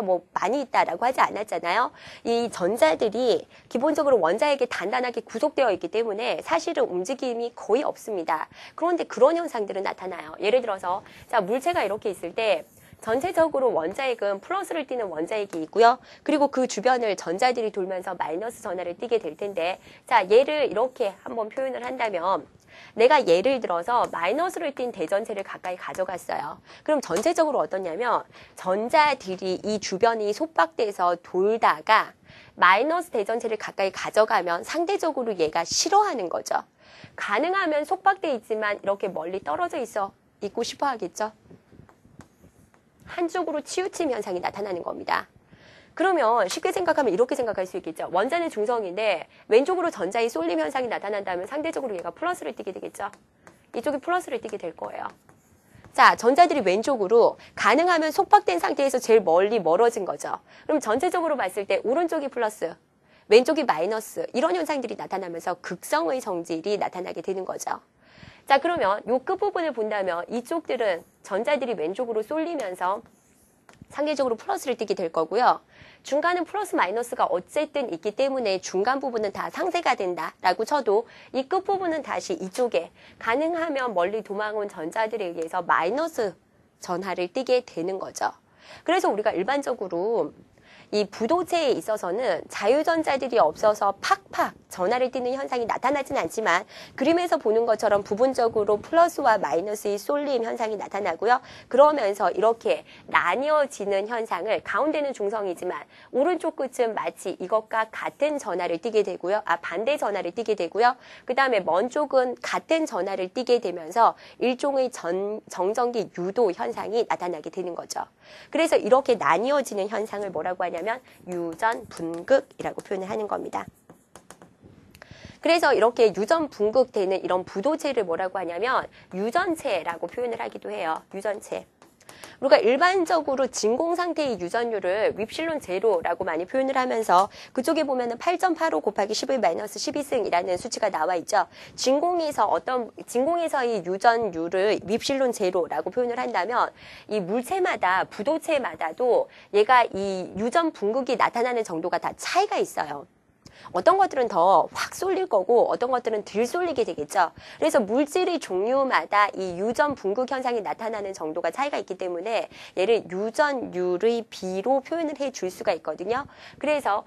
뭐 많이 있다라고 하지 않았잖아요. 이 전자들이 기본적으로 원자에게 단단하게 구속되어 있기 때문에 사실은 움직임이 거의 없습니다. 그런데 그런 현상들은 나타나요. 예를 들어서 자, 물체가 이렇게 있을 때 전체적으로 원자핵은 플러스를 띠는 원자핵이 있고요. 그리고 그 주변을 전자들이 돌면서 마이너스 전하를 띠게 될 텐데, 자, 얘를 이렇게 한번 표현을 한다면, 내가 예를 들어서 마이너스를 띤 대전체를 가까이 가져갔어요. 그럼 전체적으로 어떠냐면, 전자들이 이 주변이 속박돼서 돌다가 마이너스 대전체를 가까이 가져가면 상대적으로 얘가 싫어하는 거죠. 가능하면 속박돼 있지만 이렇게 멀리 떨어져 있고 싶어 하겠죠. 한쪽으로 치우침 현상이 나타나는 겁니다. 그러면 쉽게 생각하면 이렇게 생각할 수 있겠죠. 원자는 중성인데 왼쪽으로 전자의 쏠림 현상이 나타난다면 상대적으로 얘가 플러스를 띠게 되겠죠. 이쪽이 플러스를 띠게 될 거예요. 자, 전자들이 왼쪽으로 가능하면 속박된 상태에서 제일 멀리 멀어진 거죠. 그럼 전체적으로 봤을 때 오른쪽이 플러스, 왼쪽이 마이너스 이런 현상들이 나타나면서 극성의 성질이 나타나게 되는 거죠. 자, 그러면 요 끝부분을 본다면 이쪽들은 전자들이 왼쪽으로 쏠리면서 상대적으로 플러스를 띠게 될 거고요. 중간은 플러스 마이너스가 어쨌든 있기 때문에 중간 부분은 다 상쇄가 된다라고 쳐도 이 끝부분은 다시 이쪽에 가능하면 멀리 도망온 전자들에 의해서 마이너스 전하를 띠게 되는 거죠. 그래서 우리가 일반적으로 이 부도체에 있어서는 자유전자들이 없어서 팍팍 전하를 띠는 현상이 나타나진 않지만 그림에서 보는 것처럼 부분적으로 플러스와 마이너스의 쏠림 현상이 나타나고요. 그러면서 이렇게 나뉘어지는 현상을 가운데는 중성이지만 오른쪽 끝은 마치 이것과 같은 전하를 띠게 되고요. 반대 전하를 띠게 되고요. 그 다음에 먼 쪽은 같은 전하를 띠게 되면서 일종의 정전기 유도 현상이 나타나게 되는 거죠. 그래서 이렇게 나뉘어지는 현상을 뭐라고 하냐면 유전 분극이라고 표현을 하는 겁니다. 그래서 이렇게 유전 분극되는 이런 부도체를 뭐라고 하냐면 유전체라고 표현을 하기도 해요. 유전체. 우리가 일반적으로 진공 상태의 유전율을 윕실론 제로라고 많이 표현을 하면서 그쪽에 보면은 8.85 곱하기 10의 마이너스 12승이라는 수치가 나와 있죠. 진공에서의 유전율을 윕실론 제로라고 표현을 한다면 이 물체마다 부도체마다도 얘가 이 유전 분극이 나타나는 정도가 다 차이가 있어요. 어떤 것들은 더 확 쏠릴 거고 어떤 것들은 덜 쏠리게 되겠죠. 그래서 물질의 종류마다 이 유전 분극 현상이 나타나는 정도가 차이가 있기 때문에 얘를 유전율의 비로 표현을 해줄 수가 있거든요. 그래서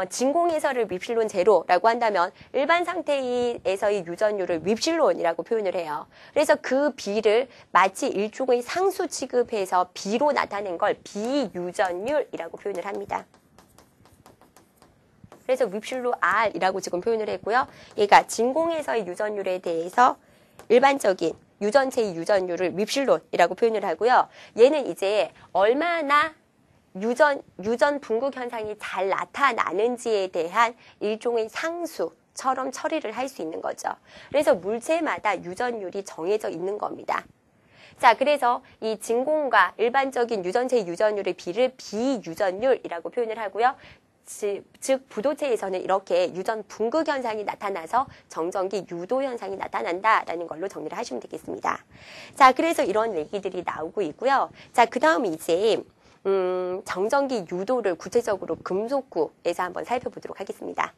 진공에서를 윕실론 제로라고 한다면 일반 상태에서의 유전율을 윕실론이라고 표현을 해요. 그래서 그 비를 마치 일종의 상수 취급해서 비로 나타낸 걸 비유전율이라고 표현을 합니다. 그래서 윕실로 R이라고 지금 표현을 했고요. 얘가 진공에서의 유전율에 대해서 일반적인 유전체의 유전율을 윕실론이라고 표현을 하고요. 얘는 이제 얼마나 유전 분극 현상이 잘 나타나는지에 대한 일종의 상수처럼 처리를 할 수 있는 거죠. 그래서 물체마다 유전율이 정해져 있는 겁니다. 자, 그래서 이 진공과 일반적인 유전체의 유전율의 비를 비유전율이라고 표현을 하고요. 즉 부도체에서는 이렇게 유전 분극 현상이 나타나서 정전기 유도 현상이 나타난다라는 걸로 정리를 하시면 되겠습니다. 자, 그래서 이런 얘기들이 나오고 있고요. 자, 그 다음 이제 정전기 유도를 구체적으로 금속구에서 한번 살펴보도록 하겠습니다.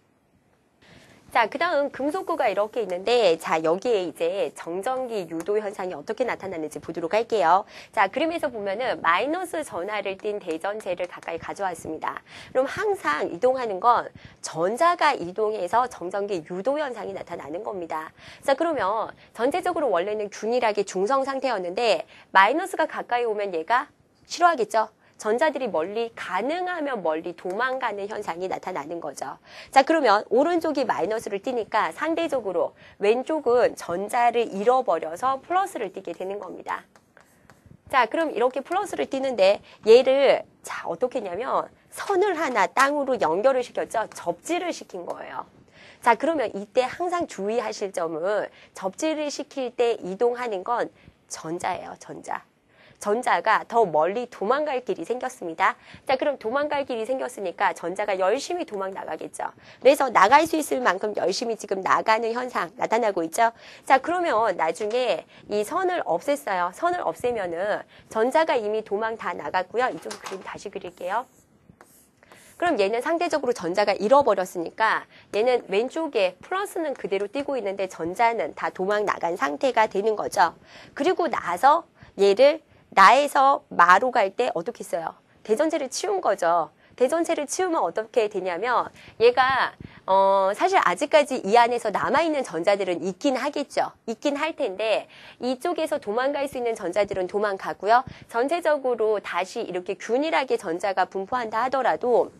자, 그 다음 금속구가 이렇게 있는데, 자, 여기에 이제 정전기 유도 현상이 어떻게 나타나는지 보도록 할게요. 자, 그림에서 보면은 마이너스 전하를 띤 대전체를 가까이 가져왔습니다. 그럼 항상 이동하는 건 전자가 이동해서 정전기 유도 현상이 나타나는 겁니다. 자, 그러면 전체적으로 원래는 균일하게 중성 상태였는데, 마이너스가 가까이 오면 얘가 싫어하겠죠? 전자들이 가능하면 멀리 도망가는 현상이 나타나는 거죠. 자, 그러면 오른쪽이 마이너스를 띠니까 상대적으로 왼쪽은 전자를 잃어버려서 플러스를 띠게 되는 겁니다. 자, 그럼 이렇게 플러스를 띠는데 얘를 자, 어떻게 했냐면 선을 하나 땅으로 연결을 시켰죠. 접지를 시킨 거예요. 자, 그러면 이때 항상 주의하실 점은 접지를 시킬 때 이동하는 건 전자예요, 전자. 전자가 더 멀리 도망갈 길이 생겼습니다. 자, 그럼 도망갈 길이 생겼으니까 전자가 열심히 도망 나가겠죠. 그래서 나갈 수 있을 만큼 열심히 지금 나가는 현상 나타나고 있죠. 자, 그러면 나중에 이 선을 없앴어요. 선을 없애면은 전자가 이미 도망 다 나갔고요. 이쪽 그림 다시 그릴게요. 그럼 얘는 상대적으로 전자가 잃어버렸으니까 얘는 왼쪽에 플러스는 그대로 띄고 있는데 전자는 다 도망 나간 상태가 되는 거죠. 그리고 나서 얘를 나에서 마로 갈 때 어떻게 써요? 대전체를 치운 거죠. 대전체를 치우면 어떻게 되냐면 얘가 사실 아직까지 이 안에서 남아있는 전자들은 있긴 하겠죠. 있긴 할 텐데 이쪽에서 도망갈 수 있는 전자들은 도망가고요. 전체적으로 다시 이렇게 균일하게 전자가 분포한다 하더라도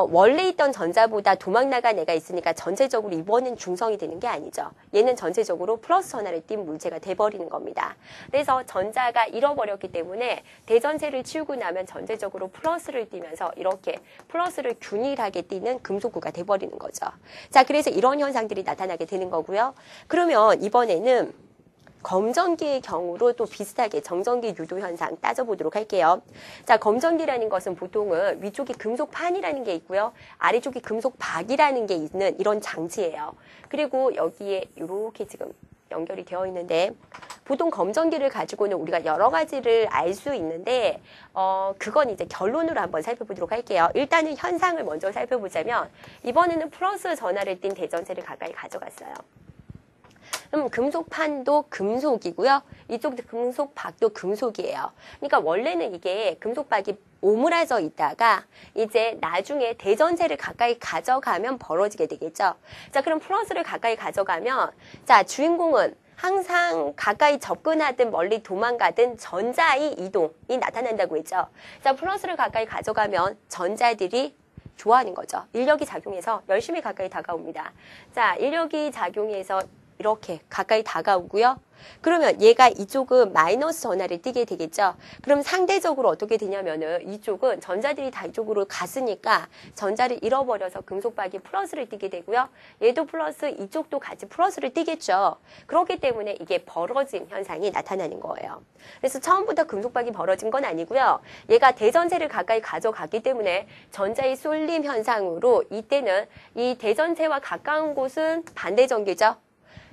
원래 있던 전자보다 도망 나간 애가 있으니까 전체적으로 이번엔 중성이 되는 게 아니죠. 얘는 전체적으로 플러스 전하를 띈 물체가 돼버리는 겁니다. 그래서 전자가 잃어버렸기 때문에 대전체를 치우고 나면 전체적으로 플러스를 띄면서 이렇게 플러스를 균일하게 띄는 금속구가 돼버리는 거죠. 자, 그래서 이런 현상들이 나타나게 되는 거고요. 그러면 이번에는 검전기의 경우로 또 비슷하게 정전기 유도 현상 따져보도록 할게요. 자, 검전기라는 것은 보통은 위쪽이 금속판이라는 게 있고요. 아래쪽이 금속박이라는 게 있는 이런 장치예요. 그리고 여기에 이렇게 지금 연결이 되어 있는데 보통 검전기를 가지고는 우리가 여러 가지를 알 수 있는데 그건 이제 결론으로 한번 살펴보도록 할게요. 일단은 현상을 먼저 살펴보자면 이번에는 플러스 전하를 띤 대전체를 가까이 가져갔어요. 그럼 금속판도 금속이고요. 이쪽 금속박도 금속이에요. 그러니까 원래는 이게 금속박이 오므라져 있다가 이제 나중에 대전체를 가까이 가져가면 벌어지게 되겠죠. 자, 그럼 플러스를 가까이 가져가면 자, 주인공은 항상 가까이 접근하든 멀리 도망가든 전자의 이동이 나타난다고 했죠. 자, 플러스를 가까이 가져가면 전자들이 좋아하는 거죠. 인력이 작용해서 열심히 가까이 다가옵니다. 자, 인력이 작용해서 이렇게 가까이 다가오고요. 그러면 얘가 이쪽은 마이너스 전하를 띠게 되겠죠. 그럼 상대적으로 어떻게 되냐면은 이쪽은 전자들이 다 이쪽으로 갔으니까 전자를 잃어버려서 금속박이 플러스를 띠게 되고요. 얘도 플러스, 이쪽도 같이 플러스를 띠겠죠. 그렇기 때문에 이게 벌어진 현상이 나타나는 거예요. 그래서 처음부터 금속박이 벌어진 건 아니고요. 얘가 대전체를 가까이 가져갔기 때문에 전자의 쏠림 현상으로 이때는 이 대전체와 가까운 곳은 반대 전기죠.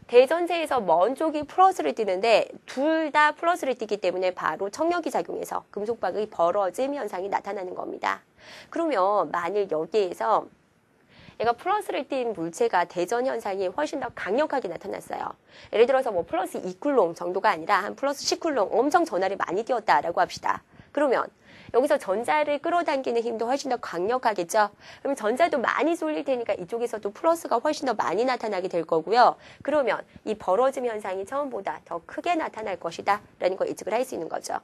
대전체에서 먼 쪽이 플러스를 띠는데 둘 다 플러스를 띠기 때문에 바로 청력이 작용해서 금속박이 벌어짐 현상이 나타나는 겁니다. 그러면 만일 여기에서 얘가 플러스를 띈 물체가 대전 현상이 훨씬 더 강력하게 나타났어요. 예를 들어서 뭐 플러스 2쿨롱 정도가 아니라 한 플러스 10쿨롱 엄청 전하를 많이 띄웠다라고 합시다. 그러면 여기서 전자를 끌어당기는 힘도 훨씬 더 강력하겠죠. 그럼 전자도 많이 쏠릴 테니까 이쪽에서도 플러스가 훨씬 더 많이 나타나게 될 거고요. 그러면 이 벌어짐 현상이 처음보다 더 크게 나타날 것이다 라는 걸 예측을 할 수 있는 거죠.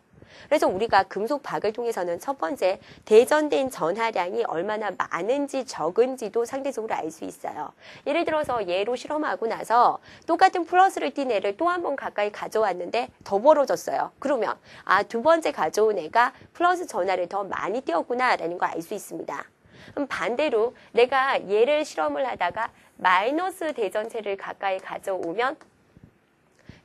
그래서 우리가 금속박을 통해서는 첫 번째 대전된 전하량이 얼마나 많은지 적은지도 상대적으로 알 수 있어요. 예를 들어서 얘로 실험하고 나서 똑같은 플러스를 띈 애를 또 한 번 가까이 가져왔는데 더 벌어졌어요. 그러면 두 번째 가져온 애가 플러스 전하를 더 많이 띄웠구나 라는 걸 알 수 있습니다. 그럼 반대로 내가 얘를 실험을 하다가 마이너스 대전체를 가까이 가져오면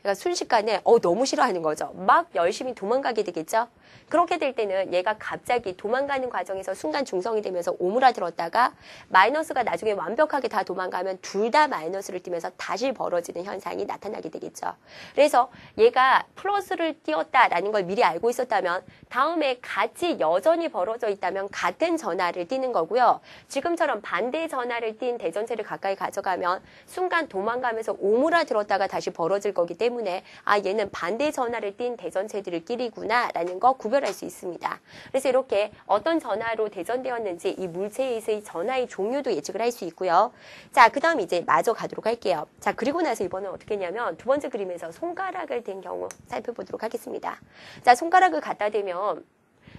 얘가 순식간에 너무 싫어하는 거죠. 막 열심히 도망가게 되겠죠. 그렇게 될 때는 얘가 갑자기 도망가는 과정에서 순간 중성이 되면서 오므라들었다가 마이너스가 나중에 완벽하게 다 도망가면 둘 다 마이너스를 띄면서 다시 벌어지는 현상이 나타나게 되겠죠. 그래서 얘가 플러스를 띄웠다라는 걸 미리 알고 있었다면 다음에 같이 여전히 벌어져 있다면 같은 전하를 띄는 거고요. 지금처럼 반대 전하를 띈 대전체를 가까이 가져가면 순간 도망가면서 오므라들었다가 다시 벌어질 거기 때문에 얘는 반대 전하를 띈 대전체들끼리구나 라는 거 구별할 수 있습니다. 그래서 이렇게 어떤 전하로 대전되었는지 이 물체에서의 전하의 종류도 예측을 할 수 있고요. 자, 그 다음 이제 마저 가도록 할게요. 자, 그리고 나서 이번엔 어떻게 했냐면 두 번째 그림에서 손가락을 댄 경우 살펴보도록 하겠습니다. 자, 손가락을 갖다 대면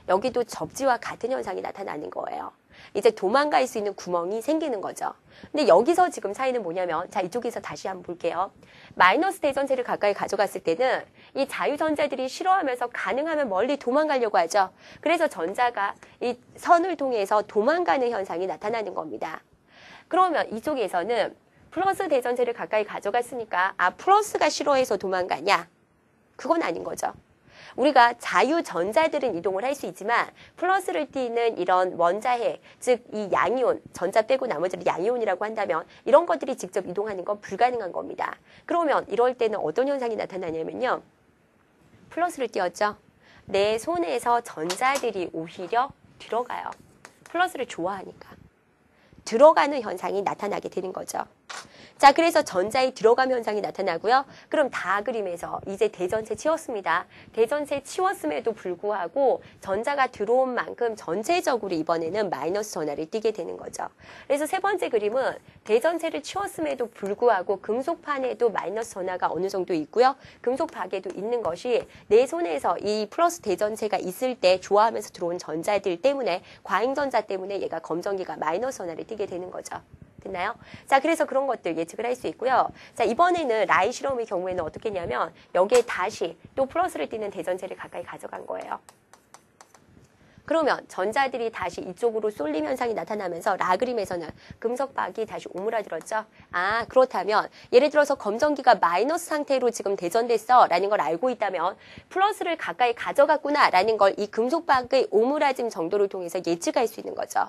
여기도 접지와 같은 현상이 나타나는 거예요. 이제 도망갈 수 있는 구멍이 생기는 거죠. 근데 여기서 지금 차이는 뭐냐면 자, 이쪽에서 다시 한번 볼게요. 마이너스 대전체를 가까이 가져갔을 때는 이 자유전자들이 싫어하면서 가능하면 멀리 도망가려고 하죠. 그래서 전자가 이 선을 통해서 도망가는 현상이 나타나는 겁니다. 그러면 이쪽에서는 플러스 대전체를 가까이 가져갔으니까 플러스가 싫어해서 도망가냐? 그건 아닌 거죠. 우리가 자유전자들은 이동을 할 수 있지만 플러스를 띠는 이런 원자핵, 즉 이 양이온, 전자 빼고 나머지를 양이온이라고 한다면 이런 것들이 직접 이동하는 건 불가능한 겁니다. 그러면 이럴 때는 어떤 현상이 나타나냐면요. 플러스를 띄웠죠. 내 손에서 전자들이 오히려 들어가요. 플러스를 좋아하니까. 들어가는 현상이 나타나게 되는 거죠. 자, 그래서 전자의 들어감 현상이 나타나고요. 그럼 다 그림에서 이제 대전체 치웠습니다. 대전체 치웠음에도 불구하고 전자가 들어온 만큼 전체적으로 이번에는 마이너스 전하를 띠게 되는 거죠. 그래서 세 번째 그림은 대전체를 치웠음에도 불구하고 금속판에도 마이너스 전하가 어느 정도 있고요. 금속박에도 있는 것이 내 손에서 이 플러스 대전체가 있을 때 좋아하면서 들어온 전자들 때문에 과잉전자 때문에 얘가 검정기가 마이너스 전하를 띠게 되는 거죠. 됐나요? 자, 그래서 그런 것들 예측을 할 수 있고요. 자, 이번에는 라이 실험의 경우에는 어떻게 했냐면 여기에 다시 또 플러스를 띠는 대전체를 가까이 가져간 거예요. 그러면 전자들이 다시 이쪽으로 쏠림 현상이 나타나면서 라 그림에서는 금속박이 다시 오므라들었죠. 아, 그렇다면 예를 들어서 검정기가 마이너스 상태로 지금 대전됐어 라는 걸 알고 있다면 플러스를 가까이 가져갔구나 라는 걸 이 금속박의 오므라짐 정도를 통해서 예측할 수 있는 거죠.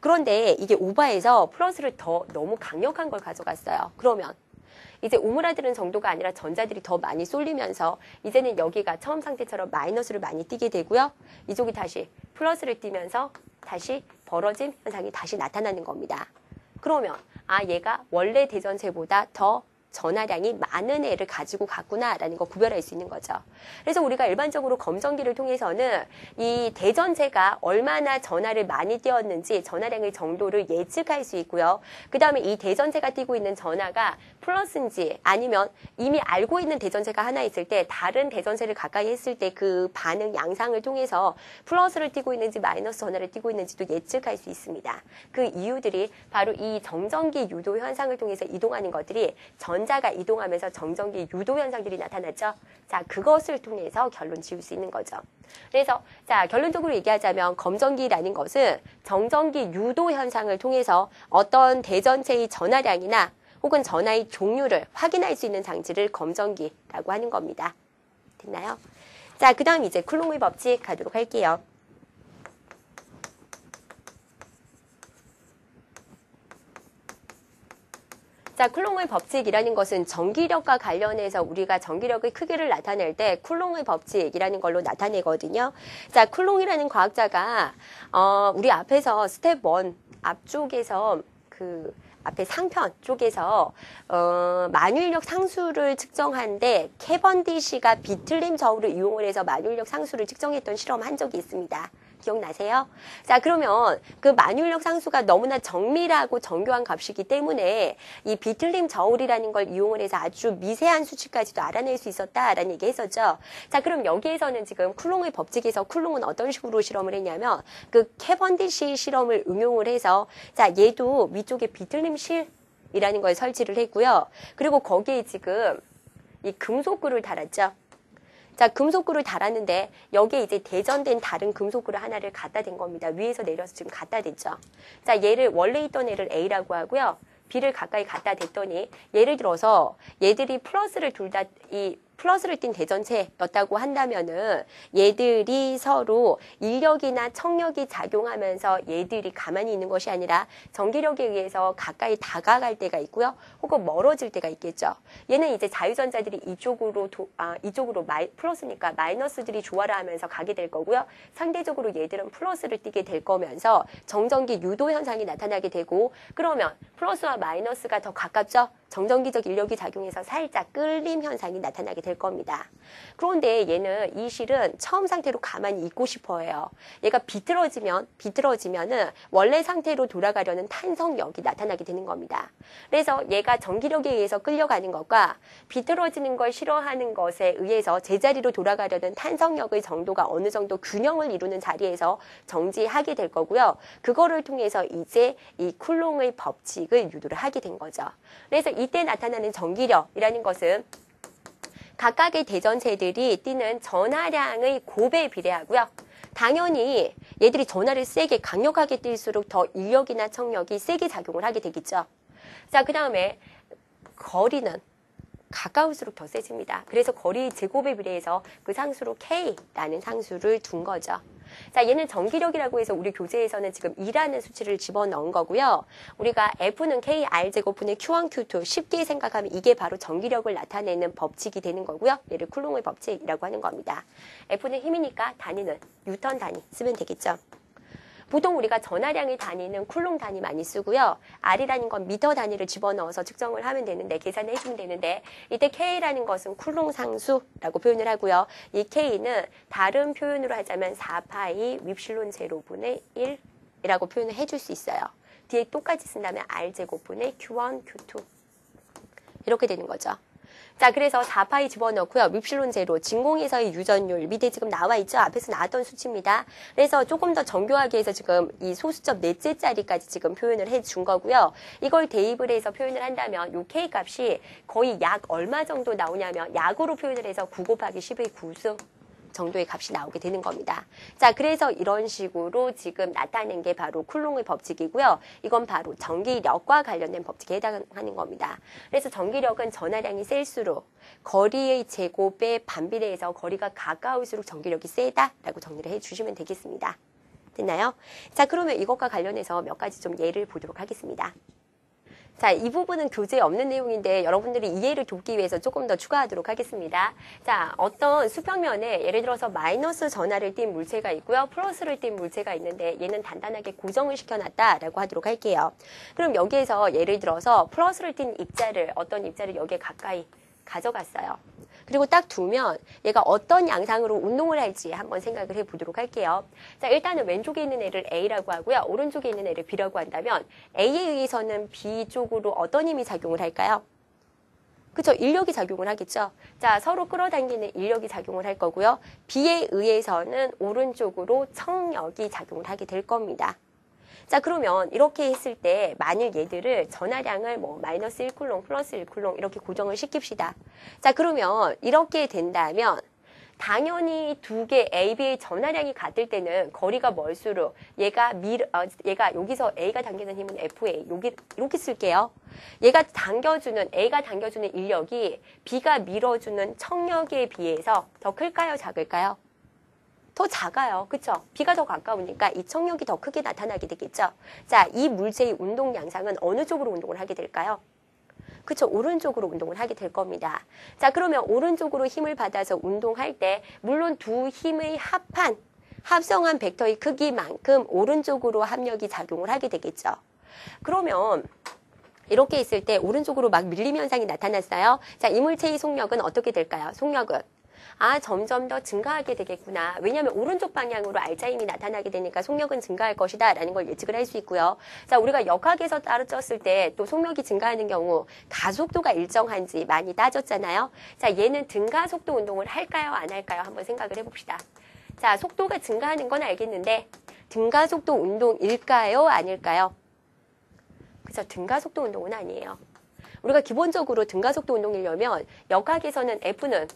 그런데 이게 오버해서 플러스를 더 너무 강력한 걸 가져갔어요. 그러면 이제 오므라드는 정도가 아니라 전자들이 더 많이 쏠리면서 이제는 여기가 처음 상태처럼 마이너스를 많이 띠게 되고요. 이쪽이 다시 플러스를 띠면서 다시 벌어진 현상이 다시 나타나는 겁니다. 그러면 아, 얘가 원래 대전체보다 더 전하량이 많은 애를 가지고 갔구나라는 거 구별할 수 있는 거죠. 그래서 우리가 일반적으로 검정기를 통해서는 이 대전체가 얼마나 전하를 많이 띄었는지 전하량의 정도를 예측할 수 있고요. 그 다음에 이 대전체가 띄고 있는 전하가 플러스인지 아니면 이미 알고 있는 대전체가 하나 있을 때 다른 대전체를 가까이 했을 때 그 반응 양상을 통해서 플러스를 띄고 있는지 마이너스 전하를 띄고 있는지도 예측할 수 있습니다. 그 이유들이 바로 이 정전기 유도 현상을 통해서 이동하는 것들이 전자가 이동하면서 정전기 유도 현상들이 나타났죠. 자, 그것을 통해서 결론 지을 수 있는 거죠. 그래서 자, 결론적으로 얘기하자면 검정기라는 것은 정전기 유도 현상을 통해서 어떤 대전체의 전하량이나 혹은 전하의 종류를 확인할 수 있는 장치를 검정기라고 하는 겁니다. 됐나요? 자, 그 다음 이제 쿨롱의 법칙 가도록 할게요. 자, 쿨롱의 법칙이라는 것은 전기력과 관련해서 우리가 전기력의 크기를 나타낼 때 쿨롱의 법칙이라는 걸로 나타내거든요. 자, 쿨롱이라는 과학자가 우리 앞에서 스텝 1 앞쪽에서 그 앞에 상편 쪽에서 만유인력 상수를 측정한데 캐번디시가 비틀림 저울을 이용을 해서 만유인력 상수를 측정했던 실험한 적이 있습니다. 기억나세요? 자, 그러면 그 만유인력 상수가 너무나 정밀하고 정교한 값이기 때문에 이 비틀림 저울이라는 걸 이용을 해서 아주 미세한 수치까지도 알아낼 수 있었다라는 얘기 했었죠. 자, 그럼 여기에서는 지금 쿨롱의 법칙에서 쿨롱은 어떤 식으로 실험을 했냐면 그 캐번디시 실험을 응용을 해서 자, 얘도 위쪽에 비틀림 실이라는 걸 설치를 했고요. 그리고 거기에 지금 이 금속구를 달았죠. 자, 금속구를 달았는데 여기에 이제 대전된 다른 금속구를 하나를 갖다 댄 겁니다. 위에서 내려서 지금 갖다 댔죠. 자, 얘를 원래 있던 애를 A라고 하고요. B를 가까이 갖다 댔더니 예를 들어서 얘들이 플러스를 둘 다 이 플러스를 띤 대전체였다고 한다면은 얘들이 서로 인력이나 청력이 작용하면서 얘들이 가만히 있는 것이 아니라 전기력에 의해서 가까이 다가갈 때가 있고요. 혹은 멀어질 때가 있겠죠. 얘는 이제 자유전자들이 이쪽으로 플러스니까 마이너스들이 조화를 하면서 가게 될 거고요. 상대적으로 얘들은 플러스를 띠게 될 거면서 정전기 유도 현상이 나타나게 되고 그러면 플러스와 마이너스가 더 가깝죠. 정전기적 인력이 작용해서 살짝 끌림 현상이 나타나게 될 겁니다. 그런데 얘는 이 실은 처음 상태로 가만히 있고 싶어 해요. 얘가 비틀어지면은 원래 상태로 돌아가려는 탄성력이 나타나게 되는 겁니다. 그래서 얘가 전기력에 의해서 끌려가는 것과 비틀어지는 걸 싫어하는 것에 의해서 제자리로 돌아가려는 탄성력의 정도가 어느 정도 균형을 이루는 자리에서 정지하게 될 거고요. 그거를 통해서 이제 이 쿨롱의 법칙을 유도를 하게 된 거죠. 그래서 이때 나타나는 전기력이라는 것은 각각의 대전체들이 띠는 전하량의 곱에 비례하고요. 당연히 얘들이 전하를 세게 강력하게 띨수록 더 인력이나 청력이 세게 작용을 하게 되겠죠. 자, 그 다음에 거리는 가까울수록 더 세집니다. 그래서 거리 제곱에 비례해서 그 상수로 K라는 상수를 둔 거죠. 자, 얘는 전기력이라고 해서 우리 교재에서는 지금 2라는 수치를 집어넣은 거고요. 우리가 F는 KR제곱분의 Q1, Q2 쉽게 생각하면 이게 바로 전기력을 나타내는 법칙이 되는 거고요. 얘를 쿨롱의 법칙이라고 하는 겁니다. F는 힘이니까 단위는 뉴턴 단위 쓰면 되겠죠. 보통 우리가 전하량의 단위는 쿨롱 단위 많이 쓰고요. R이라는 건 미터 단위를 집어넣어서 측정을 하면 되는데, 계산을 해주면 되는데, 이때 K라는 것은 쿨롱 상수라고 표현을 하고요. 이 K는 다른 표현으로 하자면 4파이 윕실론 제로분의 1이라고 표현을 해줄 수 있어요. 뒤에 똑같이 쓴다면 R제곱분의 Q1, Q2 이렇게 되는 거죠. 자, 그래서 4파이 집어넣고요. 윕실론 제로, 진공에서의 유전율 밑에 지금 나와 있죠? 앞에서 나왔던 수치입니다. 그래서 조금 더 정교하게 해서 지금 이 소수점 넷째 자리까지 지금 표현을 해준 거고요. 이걸 대입을 해서 표현을 한다면 요 K 값이 거의 약 얼마 정도 나오냐면 약으로 표현을 해서 9 곱하기 10의 9수 정도의 값이 나오게 되는 겁니다. 자, 그래서 이런 식으로 지금 나타낸 게 바로 쿨롱의 법칙이고요. 이건 바로 전기력과 관련된 법칙에 해당하는 겁니다. 그래서 전기력은 전하량이 셀수록 거리의 제곱에 반비례해서 거리가 가까울수록 전기력이 세다라고 정리를 해주시면 되겠습니다. 됐나요? 자, 그러면 이것과 관련해서 몇 가지 좀 예를 보도록 하겠습니다. 자, 이 부분은 교재에 없는 내용인데 여러분들이 이해를 돕기 위해서 조금 더 추가하도록 하겠습니다. 자, 어떤 수평면에 예를 들어서 마이너스 전하를 띤 물체가 있고요. 플러스를 띤 물체가 있는데 얘는 단단하게 고정을 시켜놨다라고 하도록 할게요. 그럼 여기에서 예를 들어서 플러스를 띤 입자를, 어떤 입자를 여기에 가까이 가져갔어요. 그리고 딱 두면 얘가 어떤 양상으로 운동을 할지 한번 생각을 해보도록 할게요. 자, 일단은 왼쪽에 있는 애를 A라고 하고요. 오른쪽에 있는 애를 B라고 한다면 A에 의해서는 B 쪽으로 어떤 힘이 작용을 할까요? 그쵸? 인력이 작용을 하겠죠? 자, 서로 끌어당기는 인력이 작용을 할 거고요. B에 의해서는 오른쪽으로 청력이 작용을 하게 될 겁니다. 자, 그러면 이렇게 했을 때 만일 얘들을 전하량을 뭐 마이너스 1쿨롱, 플러스 1쿨롱 이렇게 고정을 시킵시다. 자, 그러면 이렇게 된다면 당연히 두 개 A, B의 전하량이 같을 때는 거리가 멀수록 얘가 여기서 A가 당기는 힘은 FA 여기 이렇게 쓸게요. 얘가 당겨주는 A가 당겨주는 인력이 B가 밀어주는 청력에 비해서 더 클까요, 작을까요? 더 작아요. 그쵸? B가 더 가까우니까 이 청력이 더 크게 나타나게 되겠죠? 자, 이 물체의 운동 양상은 어느 쪽으로 운동을 하게 될까요? 그쵸? 오른쪽으로 운동을 하게 될 겁니다. 자, 그러면 오른쪽으로 힘을 받아서 운동할 때 물론 두 힘의 합성한 벡터의 크기만큼 오른쪽으로 합력이 작용을 하게 되겠죠? 그러면 이렇게 있을 때 오른쪽으로 막 밀림 현상이 나타났어요. 자, 이 물체의 속력은 어떻게 될까요? 속력은 점점 더 증가하게 되겠구나. 왜냐하면 오른쪽 방향으로 R자 힘이 나타나게 되니까 속력은 증가할 것이다 라는 걸 예측을 할 수 있고요. 자, 우리가 역학에서 따졌을 때 또 속력이 증가하는 경우 가속도가 일정한지 많이 따졌잖아요. 자, 얘는 등가속도 운동을 할까요, 안 할까요? 한번 생각을 해봅시다. 자, 속도가 증가하는 건 알겠는데 등가속도 운동일까요, 아닐까요? 그죠? 등가속도 운동은 아니에요. 우리가 기본적으로 등가속도 운동이려면 역학에서는 F는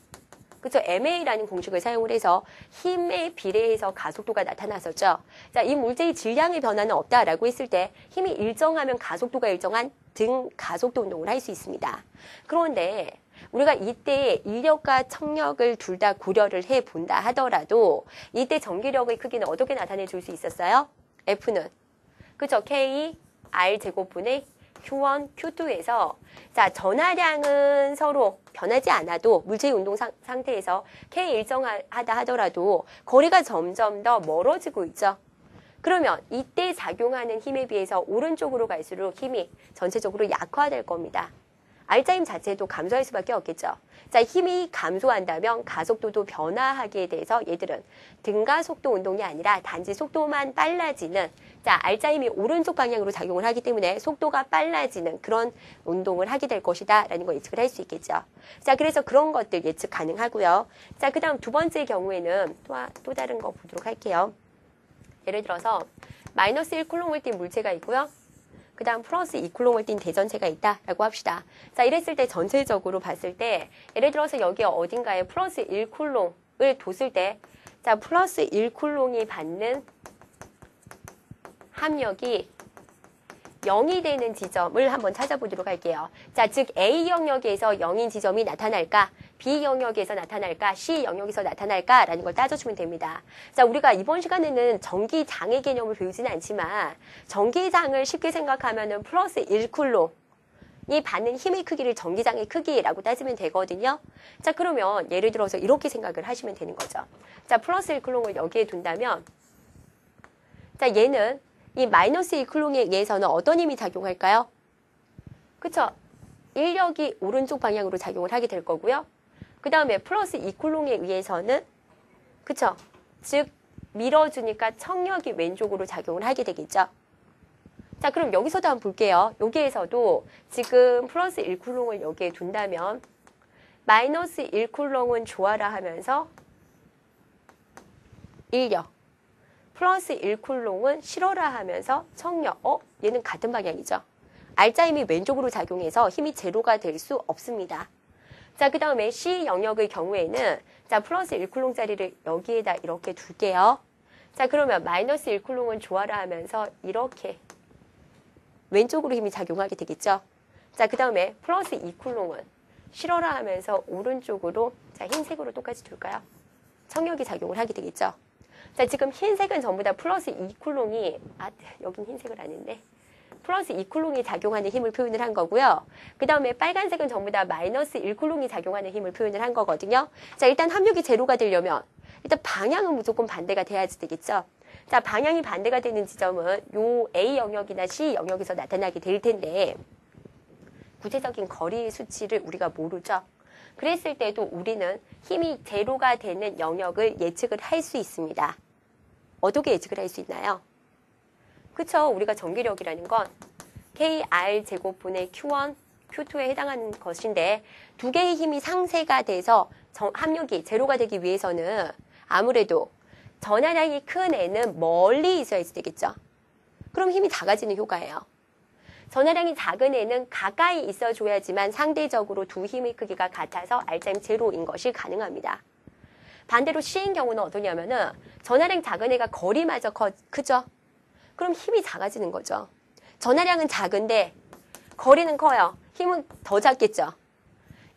그쵸? MA라는 공식을 사용을 해서 힘에 비례해서 가속도가 나타났었죠. 자, 이 물체의 질량의 변화는 없다라고 했을 때 힘이 일정하면 가속도가 일정한 등 가속도 운동을 할 수 있습니다. 그런데 우리가 이때 인력과 청력을 둘 다 고려를 해본다 하더라도 이때 전기력의 크기는 어떻게 나타내 줄 수 있었어요? F는 그쵸? K, R 제곱분의 Q1, Q2에서 자, 전하량은 서로 변하지 않아도 물체의 운동 상태에서 K 일정하다 하더라도 거리가 점점 더 멀어지고 있죠. 그러면 이때 작용하는 힘에 비해서 오른쪽으로 갈수록 힘이 전체적으로 약화될 겁니다. R자 힘 자체도 감소할 수밖에 없겠죠. 자, 힘이 감소한다면 가속도도 변화하게 돼서 얘들은 등가속도 운동이 아니라 단지 속도만 빨라지는 자, R자 힘이 오른쪽 방향으로 작용을 하기 때문에 속도가 빨라지는 그런 운동을 하게 될 것이다 라는 걸 예측을 할 수 있겠죠. 자, 그래서 그런 것들 예측 가능하고요. 자, 그 다음 두 번째 경우에는 또 다른 거 보도록 할게요. 예를 들어서 마이너스 1쿨롱을 띈 물체가 있고요. 그 다음 플러스 2쿨롱을 띈 대전체가 있다라고 합시다. 자, 이랬을 때 전체적으로 봤을 때 예를 들어서 여기 어딘가에 플러스 1쿨롱을 뒀을 때 자, 플러스 1쿨롱이 받는 합력이 0이 되는 지점을 한번 찾아보도록 할게요. 자, 즉 A 영역에서 0인 지점이 나타날까? B 영역에서 나타날까? C 영역에서 나타날까? 라는 걸 따져주면 됩니다. 자, 우리가 이번 시간에는 전기장의 개념을 배우지는 않지만 전기장을 쉽게 생각하면은 플러스 1쿨롱 이 받는 힘의 크기를 전기장의 크기라고 따지면 되거든요. 자, 그러면 예를 들어서 이렇게 생각을 하시면 되는 거죠. 자, 플러스 1쿨롱을 여기에 둔다면 자, 얘는 이 마이너스 1쿨롱에 의해서는 어떤 힘이 작용할까요? 그쵸? 인력이 오른쪽 방향으로 작용을 하게 될 거고요. 그 다음에 플러스 2쿨롱에 의해서는 그쵸? 즉 밀어주니까 청력이 왼쪽으로 작용을 하게 되겠죠. 자, 그럼 여기서도 한번 볼게요. 여기에서도 지금 플러스 1쿨롱을 여기에 둔다면 마이너스 1쿨롱은 조아라 하면서 인력 플러스 1쿨롱은 실어라 하면서 청력. 얘는 같은 방향이죠. 알짜 힘이 왼쪽으로 작용해서 힘이 제로가 될 수 없습니다. 자, 그 다음에 C 영역의 경우에는 자, 플러스 1쿨롱짜리를 여기에다 이렇게 둘게요. 자, 그러면 마이너스 1쿨롱은 조아라 하면서 이렇게 왼쪽으로 힘이 작용하게 되겠죠. 자, 그 다음에 플러스 2쿨롱은 실어라 하면서 오른쪽으로 자, 흰색으로 똑같이 둘까요? 청력이 작용을 하게 되겠죠. 자, 지금 흰색은 전부 다 플러스 2쿨롱이 여긴 흰색을 안 했네. 플러스 2쿨롱이 작용하는 힘을 표현을 한 거고요. 그 다음에 빨간색은 전부 다 마이너스 1쿨롱이 작용하는 힘을 표현을 한 거거든요. 자, 일단 합력이 제로가 되려면 일단 방향은 무조건 반대가 돼야지 되겠죠. 자, 방향이 반대가 되는 지점은 요 A 영역이나 C 영역에서 나타나게 될 텐데 구체적인 거리의 수치를 우리가 모르죠. 그랬을 때도 우리는 힘이 제로가 되는 영역을 예측을 할 수 있습니다. 어떻게 예측을 할 수 있나요? 그쵸? 우리가 전기력이라는 건 KR 제곱분의 Q1, Q2에 해당하는 것인데 두 개의 힘이 상쇄가 돼서 합력이 제로가 되기 위해서는 아무래도 전하량이 큰 애는 멀리 있어야지 되겠죠. 그럼 힘이 작아지는 효과예요. 전하량이 작은 애는 가까이 있어줘야지만 상대적으로 두 힘의 크기가 같아서 알짜힘 제로인 것이 가능합니다. 반대로 C인 경우는 어떠냐면은 전하량 작은 애가 거리마저 크죠? 그럼 힘이 작아지는 거죠. 전하량은 작은데 거리는 커요. 힘은 더 작겠죠.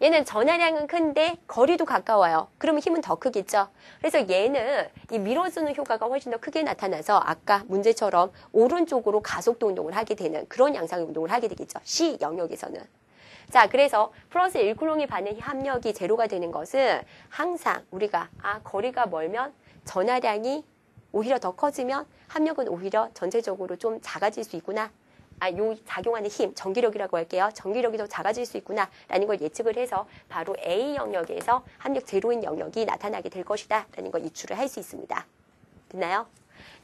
얘는 전하량은 큰데 거리도 가까워요. 그러면 힘은 더 크겠죠. 그래서 얘는 이 밀어주는 효과가 훨씬 더 크게 나타나서 아까 문제처럼 오른쪽으로 가속도 운동을 하게 되는 그런 양상의 운동을 하게 되겠죠. C 영역에서는. 자, 그래서 플러스 1쿨롱이 받는 합력이 제로가 되는 것은 항상 우리가 거리가 멀면 전하량이 오히려 더 커지면 합력은 오히려 전체적으로 좀 작아질 수 있구나. 요 작용하는 힘, 전기력이라고 할게요. 전기력이 더 작아질 수 있구나 라는 걸 예측을 해서 바로 A 영역에서 합력 제로인 영역이 나타나게 될 것이다 라는 걸 유추를 할 수 있습니다. 됐나요?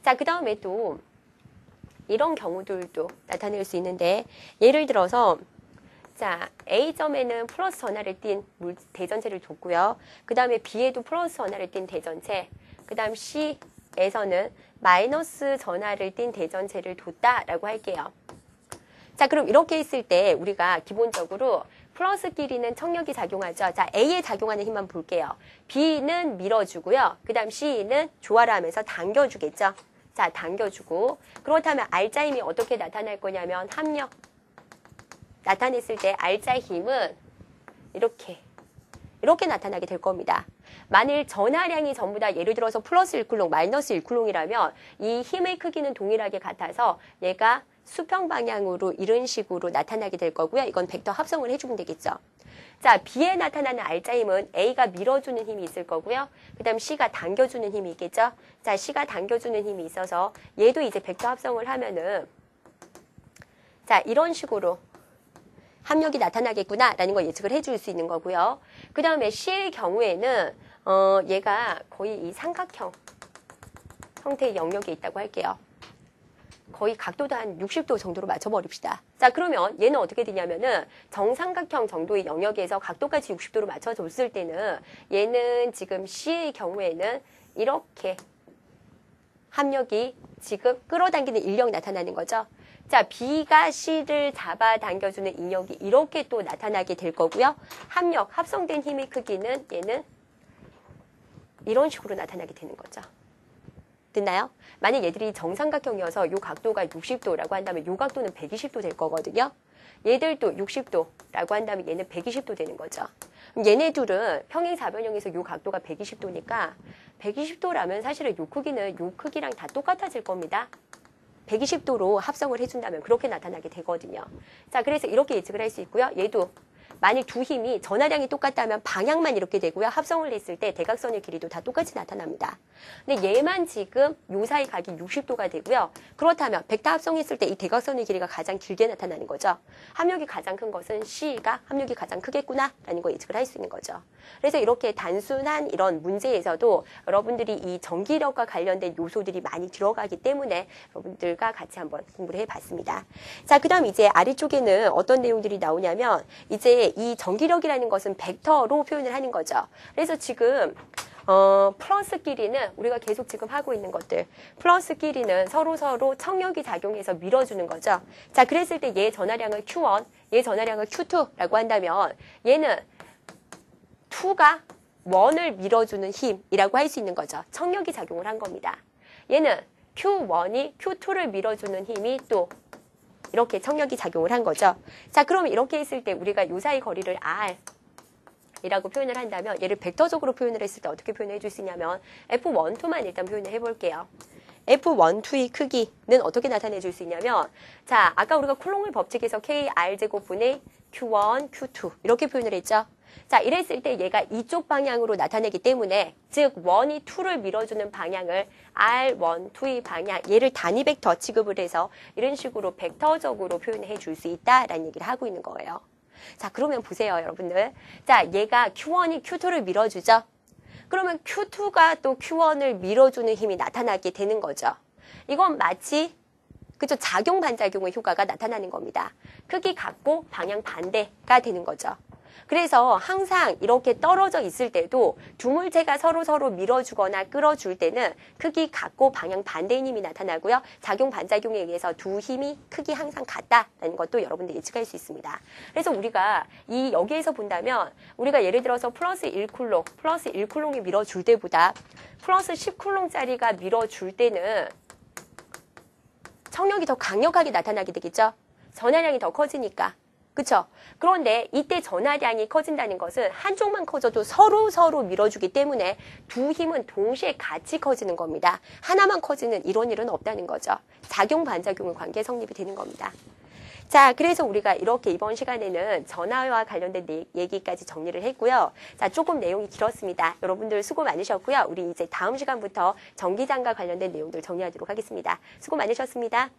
자, 그 다음에 또 이런 경우들도 나타낼 수 있는데 예를 들어서 자, A점에는 플러스 전하를 띤 대전체를 줬고요. 그 다음에 B에도 플러스 전하를 띤 대전체, 그 다음 C에서는 마이너스 전하를 띤 대전체를 뒀다라고 할게요. 자, 그럼 이렇게 했을 때 우리가 기본적으로 플러스끼리는 청력이 작용하죠. 자, A에 작용하는 힘만 볼게요. B는 밀어주고요. 그 다음 C는 조아라 하면서 당겨주겠죠. 자, 당겨주고. 그렇다면 알짜 힘이 어떻게 나타날 거냐면 합력. 나타냈을 때 알짜 힘은 이렇게 나타나게 될 겁니다. 만일 전하량이 전부 다 예를 들어서 플러스 1쿨롱, 마이너스 1쿨롱이라면 이 힘의 크기는 동일하게 같아서 얘가 수평 방향으로 이런 식으로 나타나게 될 거고요. 이건 벡터 합성을 해주면 되겠죠. 자, B에 나타나는 알짜 힘은 A가 밀어주는 힘이 있을 거고요. 그 다음 C가 당겨주는 힘이 있겠죠. 자, C가 당겨주는 힘이 있어서 얘도 이제 벡터 합성을 하면은 자, 이런 식으로 합력이 나타나겠구나라는 걸 예측을 해줄 수 있는 거고요. 그 다음에 C의 경우에는 얘가 거의 이 삼각형 형태의 영역에 있다고 할게요. 거의 각도도 한 60도 정도로 맞춰버립시다. 자, 그러면 얘는 어떻게 되냐면은 정삼각형 정도의 영역에서 각도까지 60도로 맞춰줬을 때는 얘는 지금 C의 경우에는 이렇게 합력이 지금 끌어당기는 인력이 나타나는 거죠. 자, B가 C를 잡아당겨주는 인력이 이렇게 또 나타나게 될 거고요. 합력, 합성된 힘의 크기는 얘는 이런 식으로 나타나게 되는 거죠. 듣나요? 만약 얘들이 정삼각형이어서 요 각도가 60도라고 한다면 요 각도는 120도 될 거거든요. 얘들도 60도라고 한다면 얘는 120도 되는 거죠. 얘네 둘은 평행사변형에서 요 각도가 120도니까 120도라면 사실은 요 크기는 요 크기랑 다 똑같아질 겁니다. 120도로 합성을 해준다면 그렇게 나타나게 되거든요. 자, 그래서 이렇게 예측을 할 수 있고요. 얘도 만약 두 힘이 전하량이 똑같다면 방향만 이렇게 되고요. 합성을 했을 때 대각선의 길이도 다 똑같이 나타납니다. 근데 얘만 지금 요 사이 각이 60도가 되고요. 그렇다면 벡터 합성했을 때 이 대각선의 길이가 가장 길게 나타나는 거죠. 합력이 가장 큰 것은 C가 합력이 가장 크겠구나라는 거 예측을 할 수 있는 거죠. 그래서 이렇게 단순한 이런 문제에서도 여러분들이 이 전기력과 관련된 요소들이 많이 들어가기 때문에 여러분들과 같이 한번 공부를 해봤습니다. 자, 그 다음 이제 아래쪽에는 어떤 내용들이 나오냐면 이제 이 전기력이라는 것은 벡터로 표현을 하는 거죠. 그래서 지금 플러스끼리는 우리가 계속 지금 하고 있는 것들. 플러스끼리는 서로 청력이 작용해서 밀어주는 거죠. 자, 그랬을 때 얘 전하량을 Q1, 얘 전하량을 Q2라고 한다면 얘는 2가 1을 밀어주는 힘이라고 할 수 있는 거죠. 청력이 작용을 한 겁니다. 얘는 Q1이 Q2를 밀어주는 힘이 또 이렇게 청력이 작용을 한 거죠. 자, 그럼 이렇게 했을 때 우리가 요 사이 거리를 R 이라고 표현을 한다면 얘를 벡터적으로 표현을 했을 때 어떻게 표현해 줄 수 있냐면 F12만 일단 표현을 해볼게요. F12의 크기는 어떻게 나타내 줄 수 있냐면 자, 아까 우리가 쿨롱의 법칙에서 KR제곱분의 Q1, Q2 이렇게 표현을 했죠. 자, 이랬을 때 얘가 이쪽 방향으로 나타내기 때문에 즉 1이 2를 밀어주는 방향을 R1, 2의 방향 얘를 단위 벡터 취급을 해서 이런 식으로 벡터적으로 표현해 줄 수 있다라는 얘기를 하고 있는 거예요. 자, 그러면 보세요, 여러분들. 자, 얘가 Q1이 Q2를 밀어주죠? 그러면 Q2가 또 Q1을 밀어주는 힘이 나타나게 되는 거죠. 이건 마치, 그죠? 작용 반작용의 효과가 나타나는 겁니다. 크기 같고 방향 반대가 되는 거죠. 그래서 항상 이렇게 떨어져 있을 때도 두 물체가 서로 밀어주거나 끌어줄 때는 크기 같고 방향 반대인 힘이 나타나고요. 작용 반작용에 의해서 두 힘이 크기 항상 같다라는 것도 여러분들 예측할 수 있습니다. 그래서 우리가 여기에서 본다면 우리가 예를 들어서 플러스 1쿨롱이 밀어줄 때보다 플러스 10쿨롱짜리가 밀어줄 때는 청력이 더 강력하게 나타나게 되겠죠. 전하량이 더 커지니까. 그쵸? 그런데 이때 전하량이 커진다는 것은 한쪽만 커져도 서로 밀어주기 때문에 두 힘은 동시에 같이 커지는 겁니다. 하나만 커지는 이런 일은 없다는 거죠. 작용 반작용의 관계 성립이 되는 겁니다. 자, 그래서 우리가 이렇게 이번 시간에는 전하와 관련된 얘기까지 정리를 했고요. 자, 조금 내용이 길었습니다. 여러분들 수고 많으셨고요. 우리 이제 다음 시간부터 전기장과 관련된 내용들 정리하도록 하겠습니다. 수고 많으셨습니다.